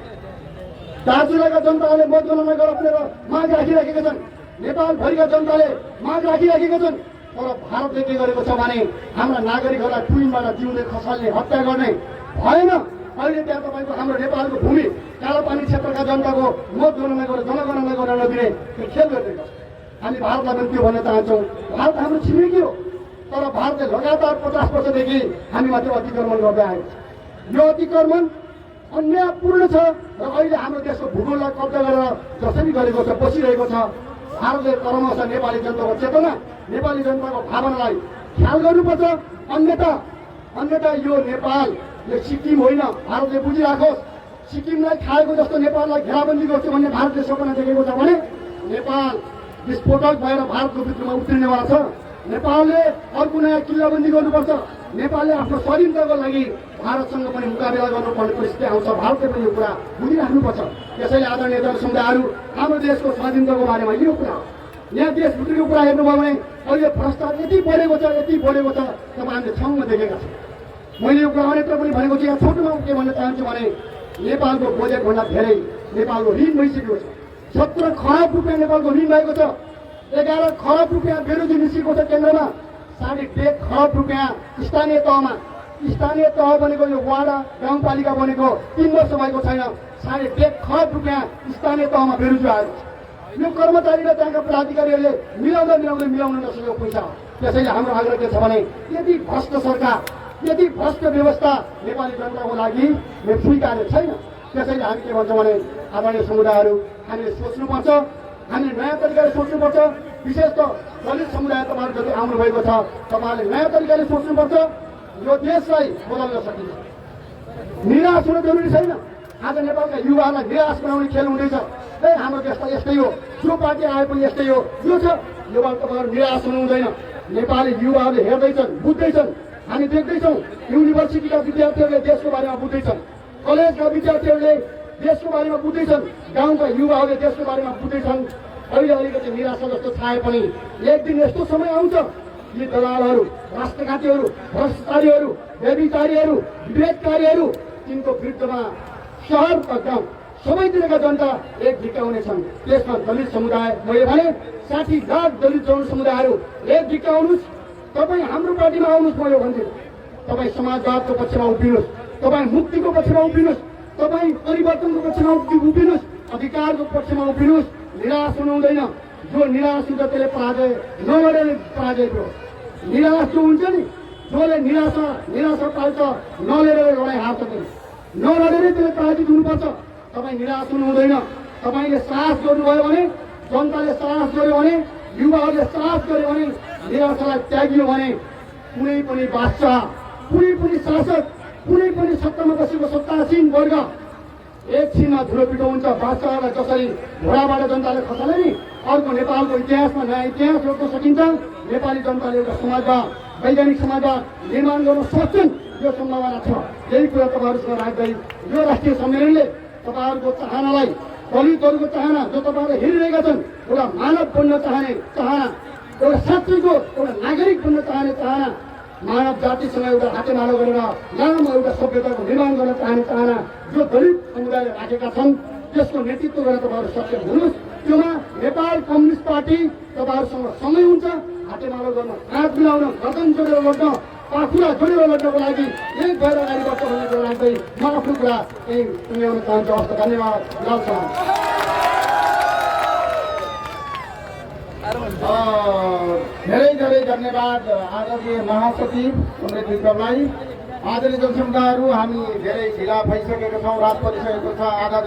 दार्चुलाका जनताहरूले मतगणना गरेर माग राखिराखेका छन्। नेपालभरिका जनताले माग राखिराखेका छन्। तर भारतले के गरेको छ भने हाम्रा नागरिकहरूलाई ट्विनबाट जिउँदै खसाल्ने हत्या गर्ने भएन। अहिले त्यहाँ तपाईँको हाम्रो नेपालको भूमि कालोपानी क्षेत्रका जनताको मतगणना गरेर जनगणना गर्न नदिने त्यो खेल गरिरहेको छ। हामी भारतलाई पनि त्यो भन्न चाहन्छौँ। भारत हाम्रो छिमेकी हो, तर भारतले लगातार 50 वर्षदेखि हामीमाथि अतिक्रमण गर्दै आएको छ। यो अतिक्रमण अन्यायपूर्ण छ र अहिले हाम्रो देशको भूगोललाई कब्जा गरेर जसरी गरेको छ बसिरहेको छ। भारतले क्रमशः नेपाली जनताको चेतना, नेपाली जनताको भावनालाई ख्याल गर्नुपर्छ। अन्यथा यो नेपाल, यो सिक्किम होइन। भारतले बुझिराखोस्, सिक्किमलाई खाएको जस्तो नेपाललाई घेराबन्दी गर्छु भन्ने भारतले सपना देखेको छ भने नेपाल विस्फोटक भएर भारतको भित्रमा उत्रिनेवाला छ। नेपालले अर्को नयाँ किल्लाबन्दी गर्नुपर्छ। नेपालले आफ्नो स्वाधीनताको लागि भारतसँग पनि मुकाबिला गर्नुपर्ने परिस्थिति आउँछ। भारतले पनि यो कुरा बुझिराख्नुपर्छ। त्यसैले आदरणीय जनसमुदायहरू, हाम्रो देशको स्वाधीनताको बारेमा यो कुरा हो। यहाँ देशभित्रको कुरा हेर्नुभयो भने अहिले भ्रष्टाचार यति बढेको छ तपाईँहरूले ठाउँमा देखेका छन्। मैले यो कुरा अनेकत्र पनि भनेको छु। यहाँ छोटोमा के भन्न चाहन्छु भने नेपालको बजेटभन्दा धेरै नेपालको ऋण भइसकेको छ। 17 खरब रुपियाँ नेपालको ऋण भएको छ। 11 खरब रुपियाँ बेरोजी निस्केको छ केन्द्रमा। 1.5 खरब रुपियाँ स्थानीय तह बनेको यो वाडा गाउँपालिका बनेको 3 वर्ष भएको छैन। 1.5 खरब रुपियाँ स्थानीय तहमा बेरोजी आएको छ। यो कर्मचारी र त्यहाँका प्राधिकारीहरूले मिलाउन नसकेको पैसा हो। त्यसैले हाम्रो आग्रह के छ भने यदि भ्रष्ट सरकार, यदि भ्रष्ट व्यवस्था नेपाली जनताको लागि स्वीकार्य छैन। त्यसैले हामी के भन्छौँ भने आदरणीय समुदायहरू, हामीले सोच्नुपर्छ। हामीले नयाँ तरिकाले सोच्नुपर्छ। विशेष त दलित समुदाय तपाईँहरू जति आउनुभएको छ, तपाईँहरूले नयाँ तरिकाले सोच्नुपर्छ। यो देशलाई बदल्न सकिन्छ। निराश हुन जरुरी छैन। आज नेपालका युवाहरूलाई निराश बनाउने खेल हुँदैछ। हाम्रो देश त यस्तै हो, जो पार्टी आए पनि यस्तै हो, यो छ। यो बार तपाईँहरू निराश हुनु हुँदैन। नेपाली युवाहरूले हेर्दैछन्, बुझ्दैछन्। हामी देख्दैछौँ युनिभर्सिटीका विद्यार्थीहरूले देशको बारेमा बुझ्दैछन्, कलेजका विद्यार्थीहरूले देशको बारेमा बुझ्दैछन्, गाउँका युवाहरूले देशको बारेमा बुझ्दैछन्। अहिले अलिकति निराशा जस्तो छाए पनि एक दिन यस्तो समय आउँछ यी दलालहरू, राष्ट्रघातीहरू, भ्रष्टाचारीहरू, व्यभिचारीहरू, विभेदकारीहरू, तिनको विरुद्धमा सहर र गाउँ सबैतिरका जनता एक ढिकाउनेछन्। त्यसमा दलित समुदाय, मैले भने 60 लाख दलित जनसमुदायहरू एक ढिकाउनुहोस्। तपाईँ हाम्रो पार्टीमा आउनुहोस्। म यो भन्छु, तपाईँ समाजवादको पक्षमा उभिनुहोस्, तपाईँ मुक्तिको पक्षमा उभिनुहोस्, तपाईँ परिवर्तनको पक्षमा उभिनुहोस्, अधिकारको पक्षमा उभिनुहोस्। निराश हुनु हुँदैन। जो निराश हुन्छ त्यसले पराजय, नलडेर पराजय हो। निराश जो हुन्छ नि, जसले निराशा पाल्छ, नलडेर लडाइँ हार्छ। नलडेरै त्यसले पराजित हुनुपर्छ। तपाईँ निराश हुनु हुँदैन। तपाईँले साहस गर्नुभयो भने, जनताले साहस गर्यो भने, युवाहरूले साहस गर्यो भने, निराशालाई त्यागियो भने कुनै पनि बादशाह, कुनै पनि शासक, कुनै पनि सत्तामा बसेको सत्तासीन वर्ग एकछिनमा धुलो पिटो हुन्छ। बादशाहलाई जसरी घोडाबाट जनताले खसाले नि, अर्को नेपालको इतिहासमा नयाँ इतिहास रोक्न सकिन्छ। नेपाली जनताले एउटा समाजवाद, वैज्ञानिक समाजवाद निर्माण गर्न सक्छन्। यो सम्भावना छ। यही कुरा तपाईँहरूसँग राख्दै यो राष्ट्रिय सम्मेलनले तपाईँहरूको चाहनालाई, दलितहरूको चाहना जो तपाईँहरूले हेरिरहेका छन्, एउटा मानव बन्न चाहने चाहना, एउटा साँच्चैको एउटा नागरिक बन्न चाहने चाहना, मानव जातिसँग एउटा हातेमालो गरेर लामो एउटा सभ्यताको निर्माण गर्न चाहने चाहना जो दलित समुदायले राखेका छन्, त्यसको नेतृत्व गर्न तपाईँहरू सक्षम हुनुहोस्। त्योमा नेपाल कम्युनिस्ट पार्टी तपाईँहरूसँग सँगै हुन्छ। हातेमालो गर्न, हात मिलाउन, गर्दन जोडेर लड्न, पाखुरा जोडेर लड्नको लागि एक भएर अगाडि बढ्छ भन्ने कुरा राख्दै म आफ्नो कुरा यही टुङ्ग्याउन चाहन्छु। हस्त धन्यवाद। लाल सलाम। धेरै धेरै धन्यवाद आदरणीय महासचिव अमृत विक्रमलाई। आदरणीय जनसमुदायहरू, हामी धेरै ढिला भइसकेका छौँ, रात परिसकेको छ, आधा